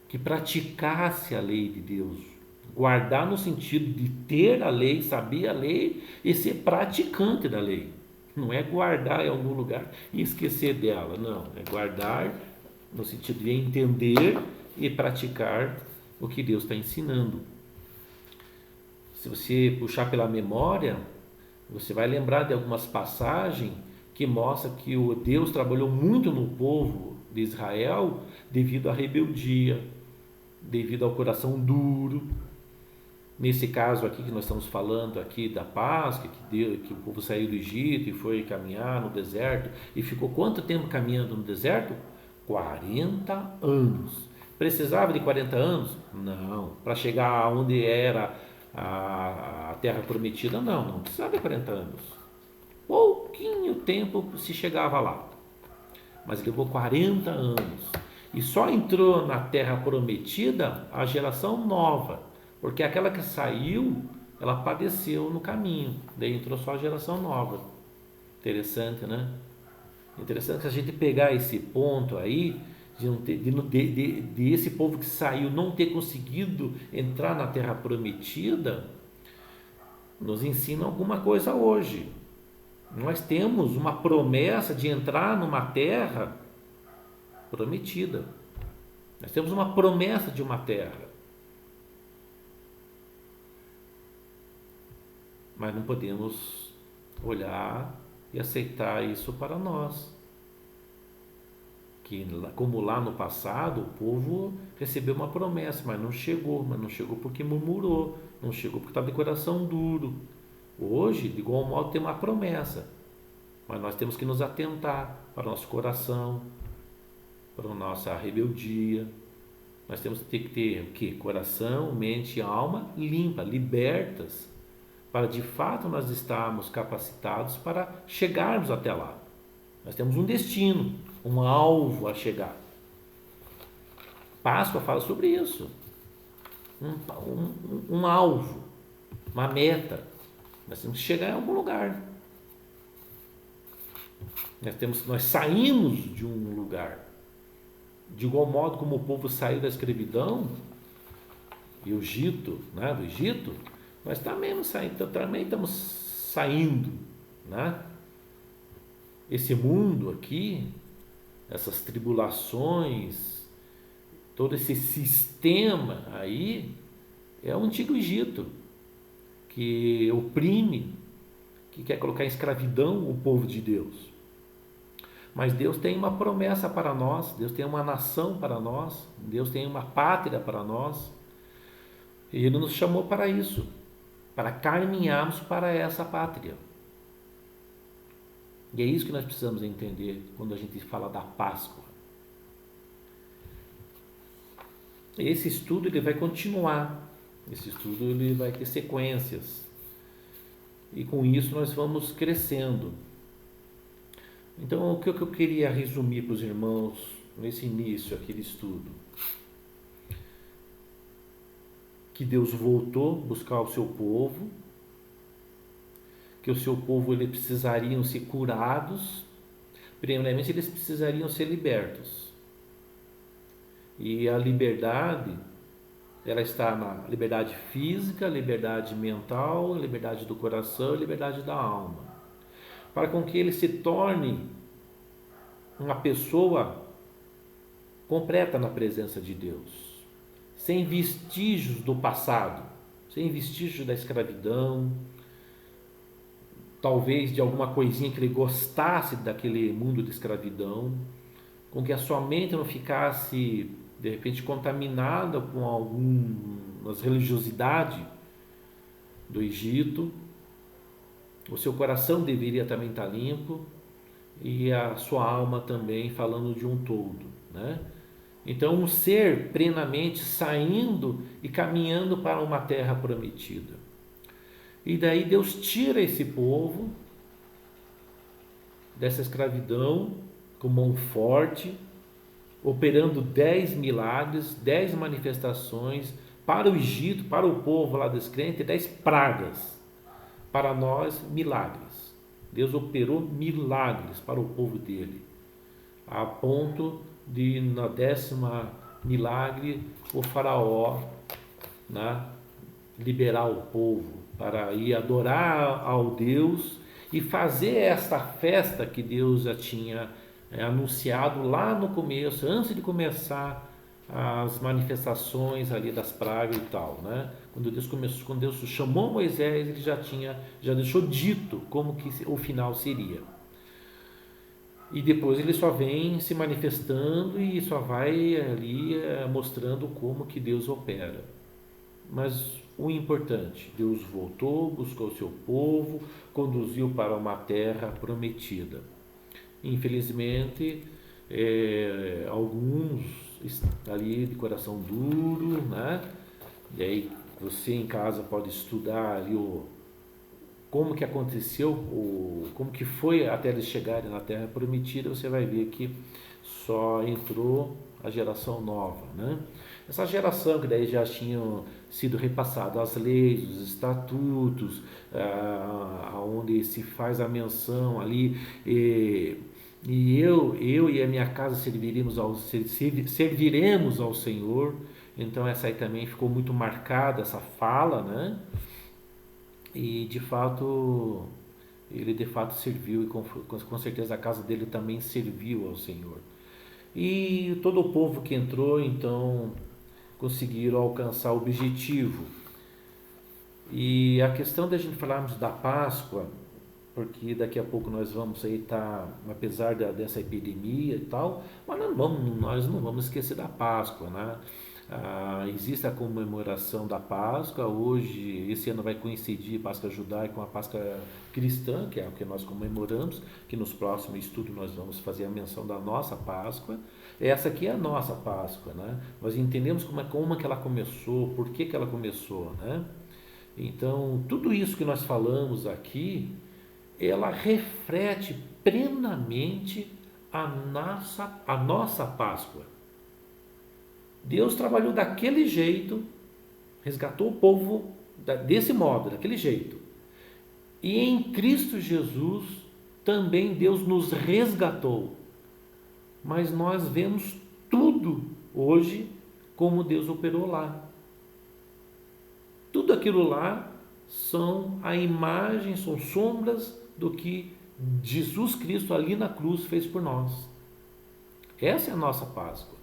que praticasse a lei de Deus. Guardar no sentido de ter a lei, saber a lei e ser praticante da lei. Não é guardar em algum lugar e esquecer dela, não. É guardar no sentido de entender e praticar o que Deus está ensinando. Se você puxar pela memória, você vai lembrar de algumas passagens que mostram que o Deus trabalhou muito no povo de Israel devido à rebeldia, devido ao coração duro. Nesse caso aqui que nós estamos falando aqui da Páscoa, que o povo saiu do Egito e foi caminhar no deserto, e ficou quanto tempo caminhando no deserto? 40 anos. Precisava de 40 anos? Não. Para chegar aonde era a terra prometida? Não precisava de 40 anos. Pouquinho tempo se chegava lá. Mas levou 40 anos. E só entrou na terra prometida a geração nova. Porque aquela que saiu, ela padeceu no caminho. Daí entrou só a geração nova. Interessante, né? Interessante que a gente pegar esse ponto aí, de esse povo que saiu não ter conseguido entrar na terra prometida, nos ensina alguma coisa hoje. Nós temos uma promessa de entrar numa terra prometida. Nós temos uma promessa de uma terra. Mas não podemos olhar e aceitar isso para nós. Que como lá no passado o povo recebeu uma promessa, mas não chegou porque murmurou, não chegou porque estava de coração duro. Hoje, de igual modo, tem uma promessa, mas nós temos que nos atentar para o nosso coração, para a nossa rebeldia. Nós temos que ter o quê? Coração, mente e alma limpa, libertas, para de fato nós estarmos capacitados para chegarmos até lá. Nós temos um destino, um alvo a chegar. Páscoa fala sobre isso. Um alvo, uma meta. Nós temos que chegar em algum lugar. Nós saímos de um lugar. De igual modo como o povo saiu da escravidão e o Egito, né, do Egito, nós também estamos saindo, né? Esse mundo aqui, essas tribulações, todo esse sistema aí é o antigo Egito, que oprime, que quer colocar em escravidão o povo de Deus. Mas Deus tem uma promessa para nós, Deus tem uma nação para nós, Deus tem uma pátria para nós, e Ele nos chamou para isso, para caminharmos para essa pátria. E é isso que nós precisamos entender quando a gente fala da Páscoa. Esse estudo ele vai continuar, esse estudo ele vai ter sequências, e com isso nós vamos crescendo. Então, o que eu queria resumir para os irmãos nesse início aqui de estudo? Que Deus voltou a buscar o seu povo, que o seu povo eles precisariam ser curados, primeiramente eles precisariam ser libertos. E a liberdade, ela está na liberdade física, liberdade mental, liberdade do coração, liberdade da alma. Para com que ele se torne uma pessoa completa na presença de Deus, sem vestígios do passado, sem vestígios da escravidão, talvez de alguma coisinha que ele gostasse daquele mundo de escravidão, com que a sua mente não ficasse de repente contaminada com algumas religiosidade do Egito, o seu coração deveria também estar limpo e a sua alma também, falando de um todo, né? Então, um ser plenamente saindo e caminhando para uma terra prometida. E daí Deus tira esse povo dessa escravidão com mão forte, operando 10 milagres, 10 manifestações para o Egito, para o povo lá descrente, 10 pragas. Para nós, milagres. Deus operou milagres para o povo dele, a ponto de, na 10ª milagre, o faraó, né, liberar o povo para ir adorar ao Deus e fazer esta festa que Deus já tinha anunciado lá no começo, antes de começar as manifestações ali das pragas e tal, né? Quando Deus chamou Moisés, ele já deixou dito como que o final seria. E depois ele só vem se manifestando e só vai ali mostrando como que Deus opera. Mas o importante, Deus voltou, buscou o seu povo, conduziu para uma terra prometida. Infelizmente, alguns ali de coração duro, né? E aí você em casa pode estudar ali como que aconteceu, como que foi até eles chegarem na terra prometida. Você vai ver que só entrou a geração nova, né? Essa geração que daí já tinham sido repassadas as leis, os estatutos, onde se faz a menção ali, e eu e a minha casa serviremos ao Senhor. Então essa aí também ficou muito marcada, essa fala, né? E de fato, ele de fato serviu, e com certeza a casa dele também serviu ao Senhor. E todo o povo que entrou, então, conseguiram alcançar o objetivo. E a questão da gente falarmos da Páscoa, porque daqui a pouco nós vamos aí estar, apesar dessa epidemia e tal, mas nós não vamos esquecer da Páscoa, né? Existe a comemoração da Páscoa. Hoje, esse ano vai coincidir a Páscoa judaica com a Páscoa cristã, que é o que nós comemoramos, que nos próximos estudos nós vamos fazer a menção da nossa Páscoa. Essa aqui é a nossa Páscoa, né? Nós entendemos como que ela começou, por que ela começou, né? Então, tudo isso que nós falamos aqui, ela reflete plenamente a nossa Páscoa. Deus trabalhou daquele jeito, resgatou o povo desse modo, daquele jeito. E em Cristo Jesus também Deus nos resgatou. Mas nós vemos tudo hoje como Deus operou lá. Tudo aquilo lá são a imagem, são sombras do que Jesus Cristo ali na cruz fez por nós. Essa é a nossa Páscoa.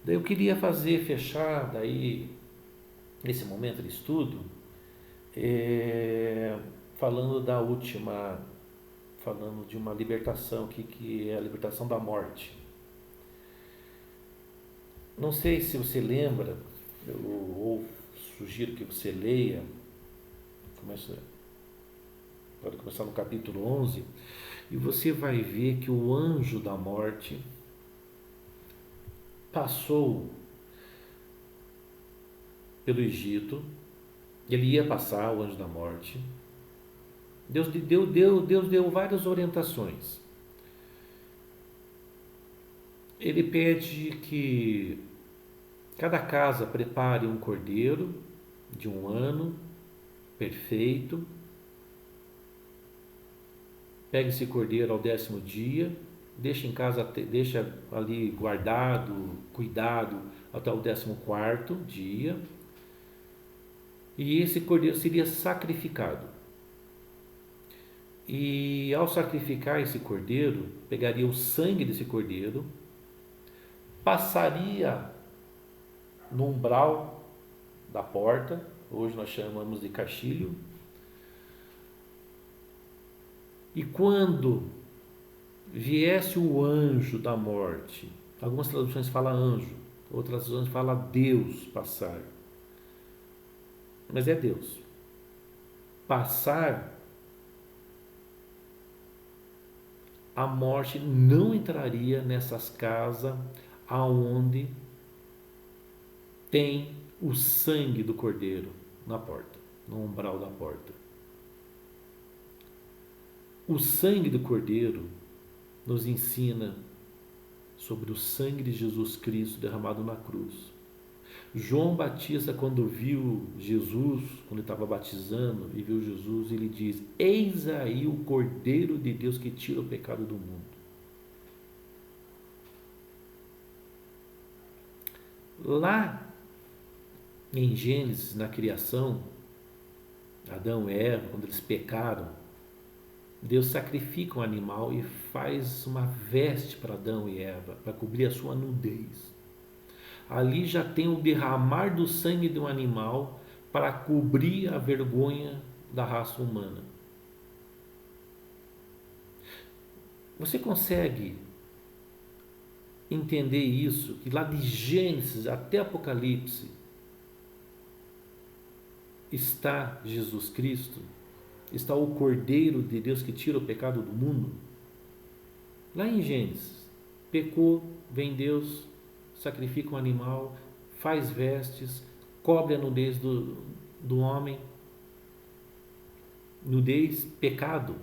Daí eu queria fechar daí esse momento de estudo, falando de uma libertação que é a libertação da morte. Não sei se você lembra, ou sugiro que você leia, pode começar no capítulo 11, e você vai ver que o anjo da morte passou pelo Egito. Ele ia passar, o anjo da morte. Deus deu várias orientações. Ele pede que cada casa prepare um cordeiro de 1 ano, perfeito. Pegue esse cordeiro ao 10º dia, deixa em casa, deixa ali guardado, cuidado até o 14º dia. E esse cordeiro seria sacrificado. E ao sacrificar esse cordeiro, pegaria o sangue desse cordeiro, passaria no umbral da porta, hoje nós chamamos de caixilho. E quando viesse o anjo da morte, algumas traduções falam anjo, outras traduções falam Deus passar, mas é Deus. passar, a morte não entraria nessas casas aonde tem o sangue do Cordeiro na porta, no umbral da porta. O sangue do Cordeiro nos ensina sobre o sangue de Jesus Cristo derramado na cruz. João Batista, quando viu Jesus, quando ele estava batizando e viu Jesus, ele diz: eis aí o Cordeiro de Deus que tira o pecado do mundo. Lá em Gênesis, na criação, Adão e Eva, quando eles pecaram, Deus sacrifica um animal e faz uma veste para Adão e Eva, para cobrir a sua nudez. Ali já tem o derramar do sangue de um animal para cobrir a vergonha da raça humana. Você consegue entender isso? Que lá de Gênesis até Apocalipse está Jesus Cristo, está o Cordeiro de Deus que tira o pecado do mundo. Lá em Gênesis, pecou, vem Deus, sacrifica um animal, faz vestes, cobre a nudez do homem. Nudez, pecado.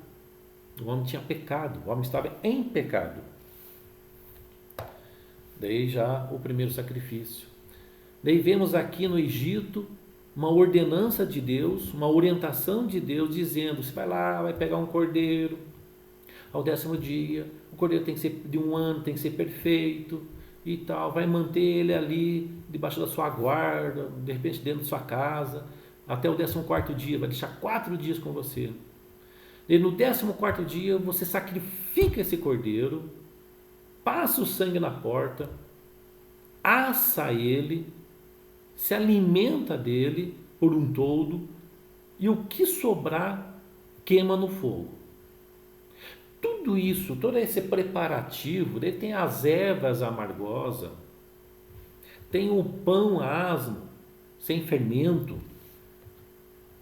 O homem tinha pecado, o homem estava em pecado. Daí já o primeiro sacrifício. Daí vemos aqui no Egito uma ordenança de Deus, uma orientação de Deus, dizendo: você vai lá, vai pegar um cordeiro, ao 10º dia, o cordeiro tem que ser de 1 ano, tem que ser perfeito e tal, vai manter ele ali, debaixo da sua guarda, de repente dentro da sua casa, até o 14º dia, vai deixar 4 dias com você. E no 14º dia, você sacrifica esse cordeiro, passa o sangue na porta, assa ele, se alimenta dele por um todo, e o que sobrar queima no fogo. Tudo isso, todo esse preparativo, daí tem as ervas amargosas, tem o pão asmo, sem fermento,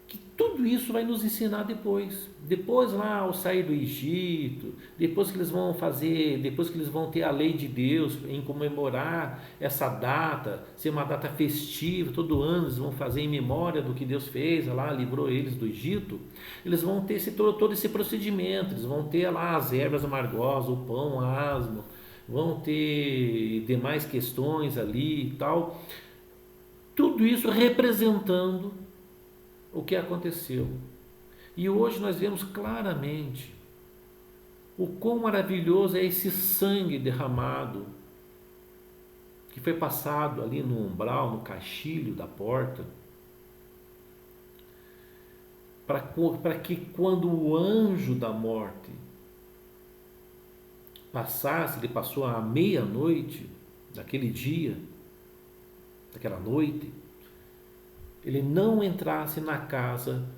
que tudo isso vai nos ensinar depois. Depois lá ao sair do Egito, depois que eles vão fazer, depois que eles vão ter a lei de Deus em comemorar essa data, ser uma data festiva, todo ano eles vão fazer em memória do que Deus fez lá, livrou eles do Egito. Eles vão ter todo esse procedimento, eles vão ter lá as ervas amargosas, o pão asmo, vão ter demais questões ali e tal. Tudo isso representando o que aconteceu. E hoje nós vemos claramente o quão maravilhoso é esse sangue derramado que foi passado ali no umbral, no caixilho da porta, para que quando o anjo da morte passasse, ele passou à meia-noite daquele dia, daquela noite, ele não entrasse na casa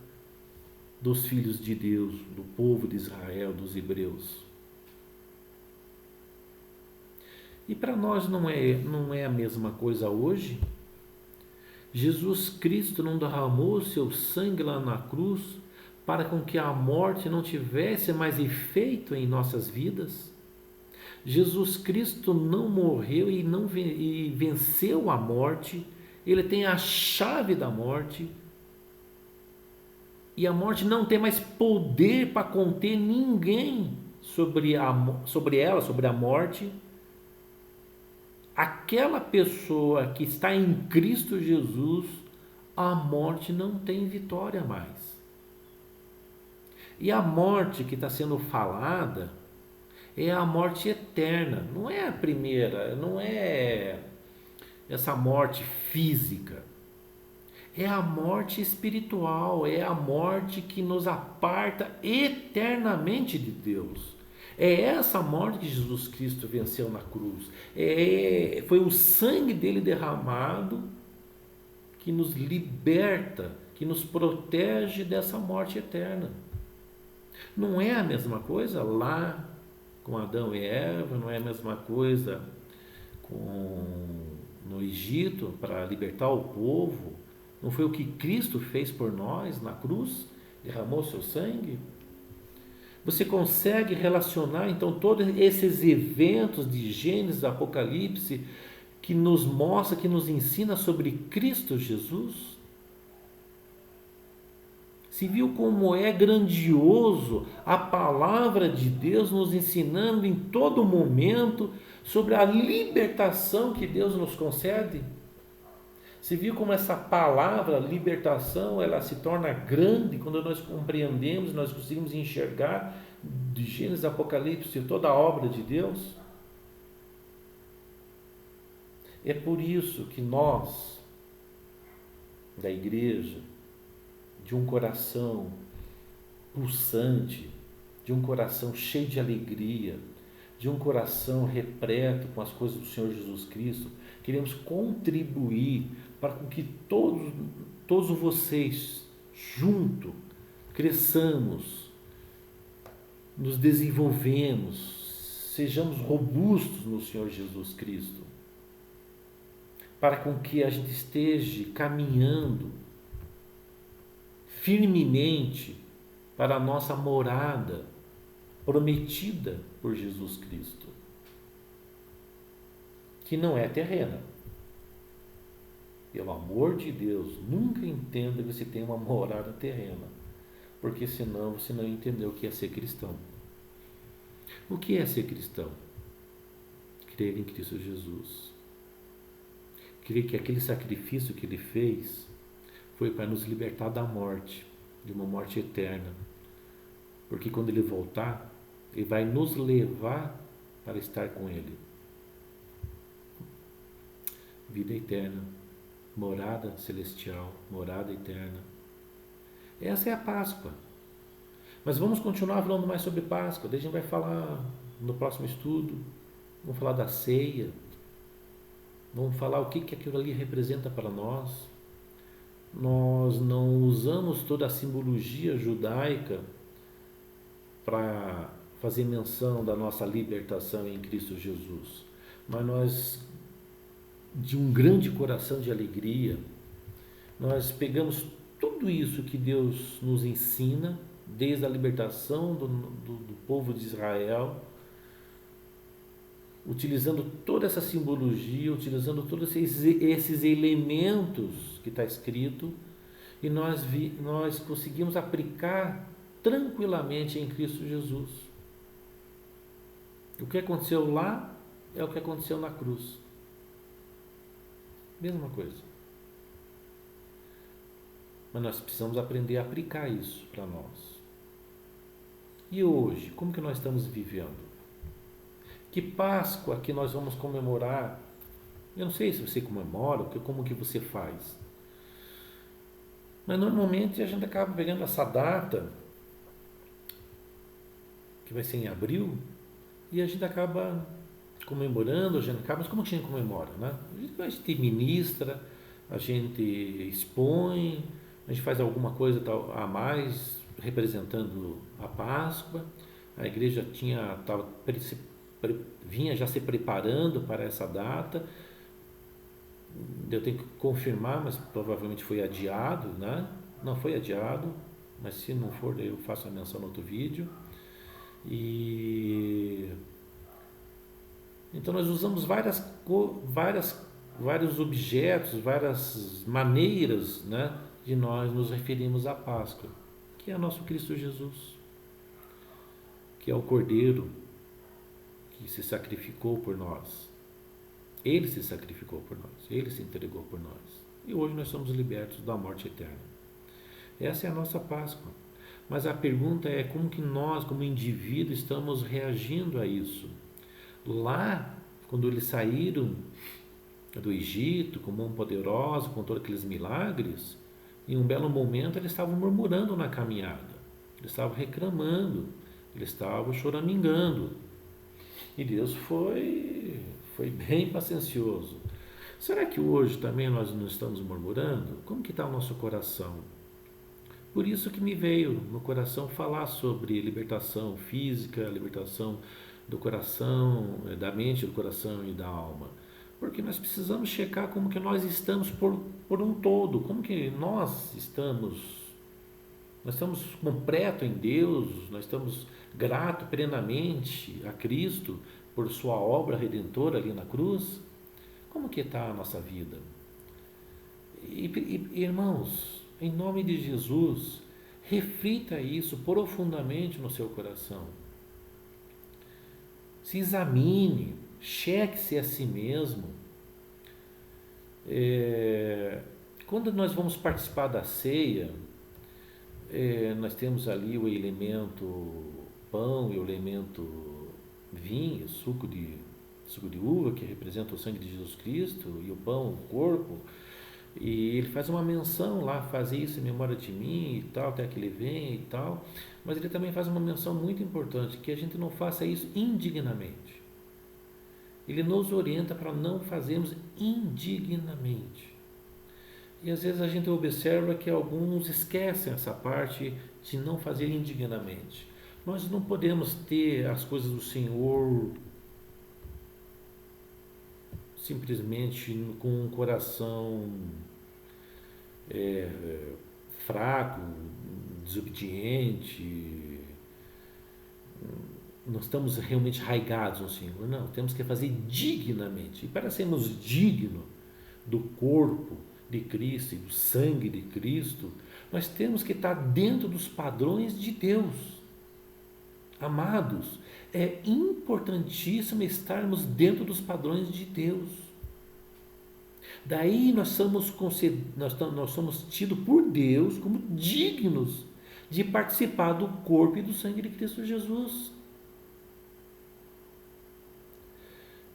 dos filhos de Deus, do povo de Israel, dos hebreus. E para nós não é a mesma coisa hoje? Jesus Cristo não derramou o seu sangue lá na cruz para com que a morte não tivesse mais efeito em nossas vidas? Jesus Cristo não morreu e venceu a morte. Ele tem a chave da morte, e a morte não tem mais poder para conter ninguém sobre ela, sobre a morte. Aquela pessoa que está em Cristo Jesus, a morte não tem vitória mais. E a morte que está sendo falada é a morte eterna, não é a primeira, não é essa morte física, é a morte espiritual, é a morte que nos aparta eternamente de Deus. É essa morte que Jesus Cristo venceu na cruz. Foi o sangue dele derramado que nos liberta, que nos protege dessa morte eterna. Não é a mesma coisa lá com Adão e Eva, não é a mesma coisa no Egito para libertar o povo. Não foi o que Cristo fez por nós na cruz? derramou seu sangue? Você consegue relacionar então todos esses eventos de Gênesis, Apocalipse, que nos mostra, que nos ensina sobre Cristo Jesus? Se viu como é grandioso a palavra de Deus nos ensinando em todo momento sobre a libertação que Deus nos concede? Se viu como essa palavra libertação, ela se torna grande quando nós compreendemos, nós conseguimos enxergar de Gênesis, Apocalipse toda a obra de Deus? É por isso que nós, da igreja, de um coração pulsante, de um coração cheio de alegria, de um coração repleto com as coisas do Senhor Jesus Cristo, queremos contribuir para que todos vocês, junto, cresçamos, nos desenvolvemos, sejamos robustos no Senhor Jesus Cristo, para com que a gente esteja caminhando firmemente para a nossa morada prometida por Jesus Cristo, que não é terrena. Pelo amor de Deus, nunca entenda que você tem uma morada terrena, porque senão você não entendeu o que é ser cristão. O que é ser cristão? Crer em Cristo Jesus. Crer que aquele sacrifício que Ele fez foi para nos libertar da morte, de uma morte eterna. Porque quando Ele voltar, Ele vai nos levar para estar com Ele. Vida eterna, morada celestial, morada eterna. Essa é a Páscoa. Mas vamos continuar falando mais sobre Páscoa. Daí a gente vai falar no próximo estudo. Vamos falar da ceia. Vamos falar o que aquilo ali representa para nós. Nós não usamos toda a simbologia judaica para fazer menção da nossa libertação em Cristo Jesus. Mas nós, de um grande coração de alegria, nós pegamos tudo isso que Deus nos ensina, desde a libertação do povo de Israel, utilizando toda essa simbologia, utilizando todos esses elementos que está escrito, e nós conseguimos aplicar tranquilamente em Cristo Jesus. O que aconteceu lá é o que aconteceu na cruz. Mesma coisa. Mas nós precisamos aprender a aplicar isso para nós. E hoje, como que nós estamos vivendo? Que Páscoa que nós vamos comemorar? Eu não sei se você comemora, como que você faz. Mas normalmente a gente acaba pegando essa data, que vai ser em abril, e a gente acaba comemorando, mas como que a gente comemora, né? A gente ministra, a gente expõe, a gente faz alguma coisa a mais representando a Páscoa. A igreja vinha já se preparando para essa data. Eu tenho que confirmar, mas provavelmente foi adiado, né? Não foi adiado, mas se não for, eu faço a menção no outro vídeo. Então nós usamos vários objetos, várias maneiras, né, de nós nos referirmos à Páscoa, que é nosso Cristo Jesus, que é o Cordeiro que se sacrificou por nós. Ele se sacrificou por nós, Ele se entregou por nós. E hoje nós somos libertos da morte eterna. Essa é a nossa Páscoa. Mas a pergunta é como que nós, como indivíduo, estamos reagindo a isso. Lá, quando eles saíram do Egito, com mão poderosa, com todos aqueles milagres, em um belo momento eles estavam murmurando na caminhada, eles estavam reclamando, eles estavam choramingando. E Deus foi bem paciencioso. Será que hoje também nós não estamos murmurando? Como que está o nosso coração? Por isso que me veio no coração falar sobre libertação física, libertação do coração, da mente, do coração e da alma. Porque nós precisamos checar como que nós estamos por um todo, como que nós estamos Nós estamos completos em Deus, nós estamos gratos plenamente a Cristo por sua obra redentora ali na cruz. Como que está a nossa vida? Irmãos, em nome de Jesus, reflita isso profundamente no seu coração. Se examine, cheque-se a si mesmo. Quando nós vamos participar da ceia, nós temos ali o elemento pão e o elemento vinho, suco de uva, que representa o sangue de Jesus Cristo, e o pão, o corpo. E ele faz uma menção lá, fazer isso em memória de mim e tal, até que ele venha e tal. Mas ele também faz uma menção muito importante, que a gente não faça isso indignamente. Ele nos orienta para não fazermos indignamente. E às vezes a gente observa que alguns esquecem essa parte de não fazer indignamente. Nós não podemos ter as coisas do Senhor simplesmente com um coração fraco, desobediente. Não estamos realmente arraigados no Senhor. Não, temos que fazer dignamente. E para sermos dignos do corpo de Cristo e do sangue de Cristo, nós temos que estar dentro dos padrões de Deus. Amados, é importantíssimo estarmos dentro dos padrões de Deus. Daí nós somos tidos por Deus como dignos de participar do corpo e do sangue de Cristo Jesus.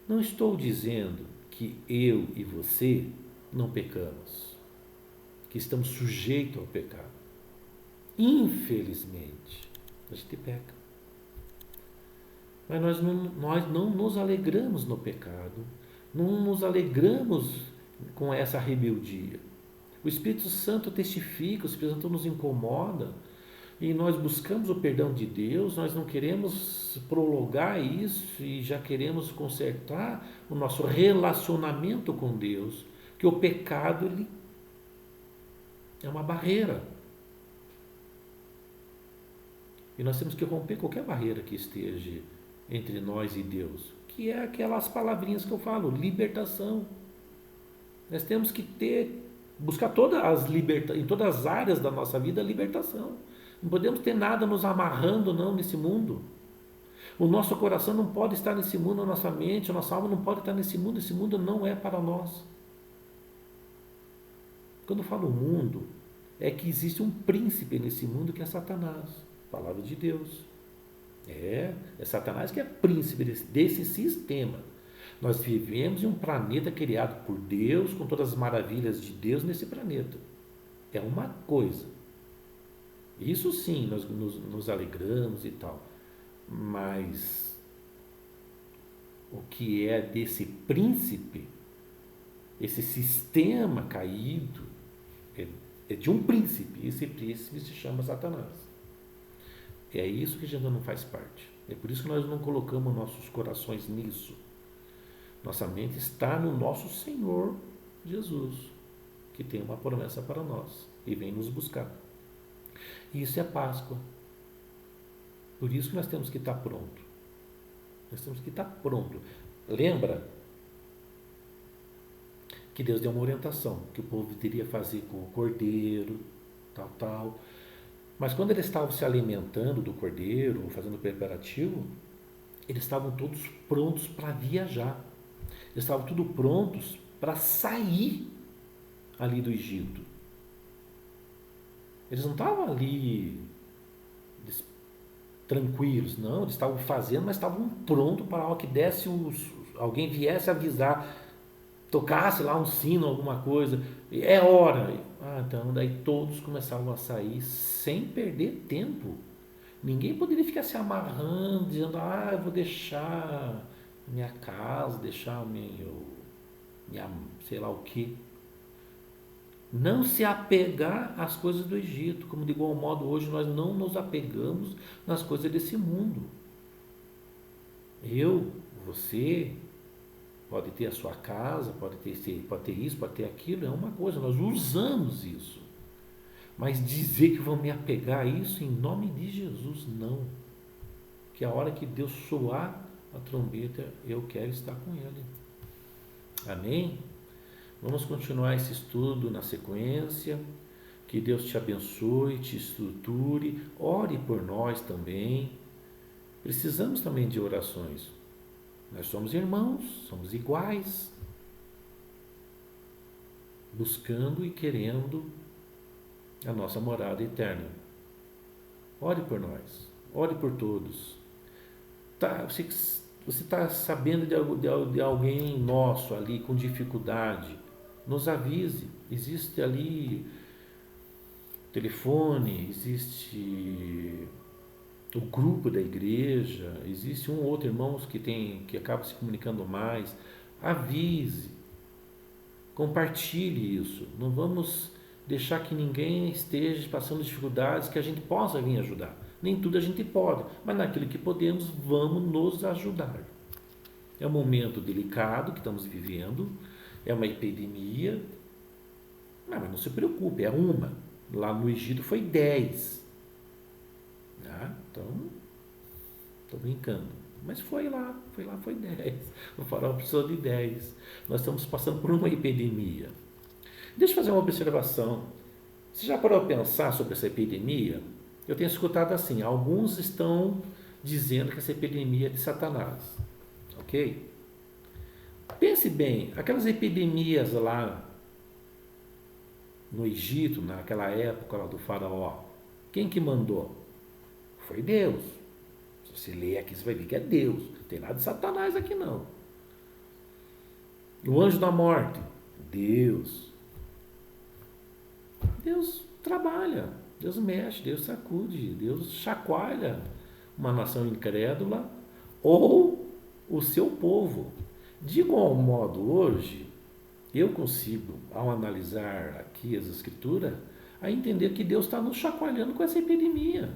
Não estou dizendo que eu e você não pecamos, que estamos sujeitos ao pecado. Infelizmente, a gente peca. Mas nós não nos alegramos no pecado, não nos alegramos com essa rebeldia. O Espírito Santo testifica, o Espírito Santo nos incomoda, e nós buscamos o perdão de Deus, nós não queremos prolongar isso e já queremos consertar o nosso relacionamento com Deus, que o pecado ele é uma barreira. E nós temos que romper qualquer barreira que esteja entre nós e Deus, que é aquelas palavrinhas que eu falo, libertação. Nós temos que buscar em todas as áreas da nossa vida a libertação. Não podemos ter nada nos amarrando não nesse mundo. O nosso coração não pode estar nesse mundo, a nossa mente, a nossa alma não pode estar nesse mundo. Esse mundo não é para nós. Quando eu falo mundo, é que existe um príncipe nesse mundo que é Satanás, palavra de Deus. É Satanás que é príncipe desse sistema. Nós vivemos em um planeta criado por Deus, com todas as maravilhas de Deus nesse planeta. É uma coisa. Isso sim, nós nos alegramos e tal. Mas o que é desse príncipe, esse sistema caído, é de um príncipe. Esse príncipe se chama Satanás. É isso que a gente não faz parte. É por isso que nós não colocamos nossos corações nisso. Nossa mente está no nosso Senhor Jesus, que tem uma promessa para nós e vem nos buscar. E isso é a Páscoa. Por isso que nós temos que estar pronto. Nós temos que estar pronto. Lembra que Deus deu uma orientação que o povo teria que fazer com o cordeiro, tal. Mas quando eles estavam se alimentando do cordeiro, fazendo o preparativo, eles estavam todos prontos para viajar. Eles estavam todos prontos para sair ali do Egito. Eles não estavam ali tranquilos, não. Eles estavam fazendo, mas estavam prontos para a hora que desse alguém viesse avisar, tocasse lá um sino, alguma coisa. É hora. Então daí todos começavam a sair sem perder tempo. Ninguém poderia ficar se amarrando, dizendo, eu vou deixar minha casa, deixar minha sei lá o que. Não se apegar às coisas do Egito, como de igual modo hoje nós não nos apegamos nas coisas desse mundo. Você, pode ter a sua casa, pode ter isso, pode ter aquilo, é uma coisa, nós usamos isso. Mas dizer que vou me apegar a isso em nome de Jesus, não. Que a hora que Deus soar a trombeta, eu quero estar com Ele. Amém? Vamos continuar esse estudo na sequência. Que Deus te abençoe, te estruture. Ore por nós também. Precisamos também de orações. Nós somos irmãos, somos iguais. Buscando e querendo a nossa morada eterna. Ore por nós. Ore por todos. Você está sabendo de alguém nosso ali com dificuldade, nos avise. Existe ali telefone, existe o grupo da igreja, existe um ou outro irmão que acaba se comunicando mais. Avise, compartilhe isso. Não vamos deixar que ninguém esteja passando dificuldades que a gente possa vir ajudar. Nem tudo a gente pode, mas naquilo que podemos, vamos nos ajudar. É um momento delicado que estamos vivendo, é uma epidemia, mas não se preocupe, é uma. Lá no Egito foi 10. Então, estou brincando. Mas foi 10. O faraó precisou de 10. Nós estamos passando por uma epidemia. Deixa eu fazer uma observação. Você já parou a pensar sobre essa epidemia? Eu tenho escutado assim, alguns estão dizendo que essa epidemia é de Satanás. Ok? Pense bem, aquelas epidemias lá no Egito, naquela época lá do faraó, quem que mandou? Foi Deus. Se você ler aqui, você vai ver que é Deus. Não tem nada de Satanás aqui não. O anjo da morte, Deus. Deus trabalha, Deus mexe, Deus sacude, Deus chacoalha uma nação incrédula ou o seu povo. De igual modo, hoje, eu consigo, ao analisar aqui as Escrituras, a entender que Deus está nos chacoalhando com essa epidemia.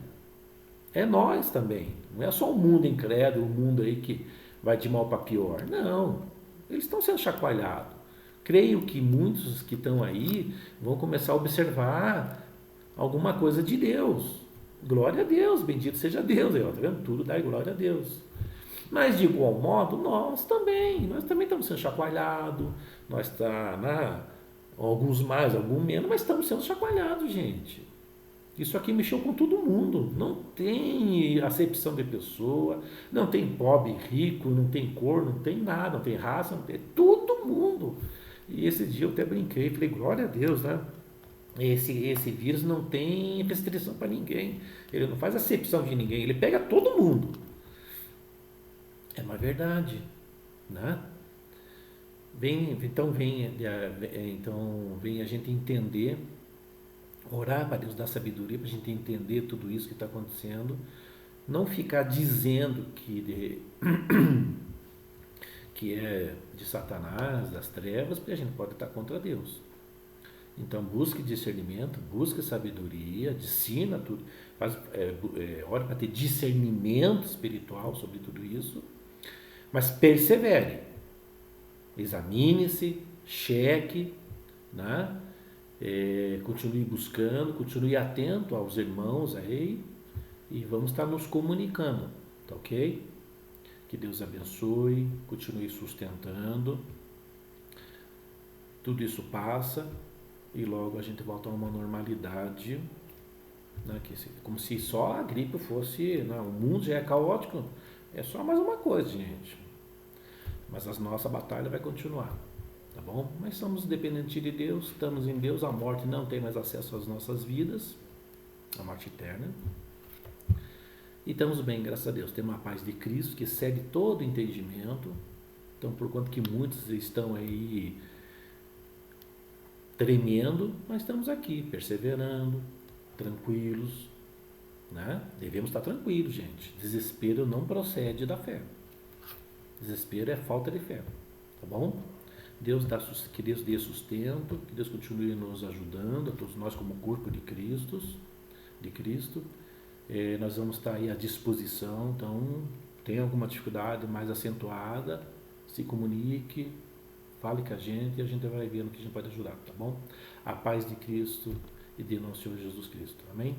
É nós também. Não é só o mundo incrédulo, o mundo aí que vai de mal para pior. Não. Eles estão sendo chacoalhados. Creio que muitos que estão aí vão começar a observar alguma coisa de Deus. Glória a Deus, bendito seja Deus. Está vendo? Tudo dá glória a Deus. Mas de igual modo, nós também estamos sendo chacoalhados. Nós alguns mais, alguns menos, mas estamos sendo chacoalhados, gente. Isso aqui mexeu com todo mundo. Não tem acepção de pessoa, não tem pobre, rico, não tem cor, não tem nada, não tem raça, não tem todo mundo. E esse dia eu até brinquei, falei, glória a Deus, né? Esse vírus não tem restrição para ninguém. Ele não faz acepção de ninguém, ele pega todo mundo. É uma verdade, né? Então vem a gente entender, orar para Deus dar sabedoria para a gente entender tudo isso que está acontecendo, não ficar dizendo que é de Satanás, das trevas, porque a gente pode estar contra Deus. Então busque discernimento, busque sabedoria, discina tudo, ore para ter discernimento espiritual sobre tudo isso, mas persevere, examine-se, cheque, né? Continue buscando, continue atento aos irmãos aí e vamos estar nos comunicando, tá ok? Que Deus abençoe, continue sustentando, tudo isso passa e logo a gente volta a uma normalidade, né? Como se só a gripe fosse, né? O mundo já é caótico, é só mais uma coisa, gente, mas a nossa batalha vai continuar. Tá bom? Mas somos dependentes de Deus, estamos em Deus, a morte não tem mais acesso às nossas vidas, a morte eterna. E estamos bem, graças a Deus. Temos a paz de Cristo que excede todo entendimento. Então, por quanto que muitos estão aí tremendo, nós estamos aqui, perseverando, tranquilos, né? Devemos estar tranquilos, gente. Desespero não procede da fé. Desespero é falta de fé, tá bom? Que Deus dê sustento, que Deus continue nos ajudando, a todos nós como corpo de Cristo. Nós vamos estar aí à disposição, então tem alguma dificuldade mais acentuada, se comunique, fale com a gente e a gente vai vendo que a gente pode ajudar, tá bom? A paz de Cristo e de nosso Senhor Jesus Cristo. Amém?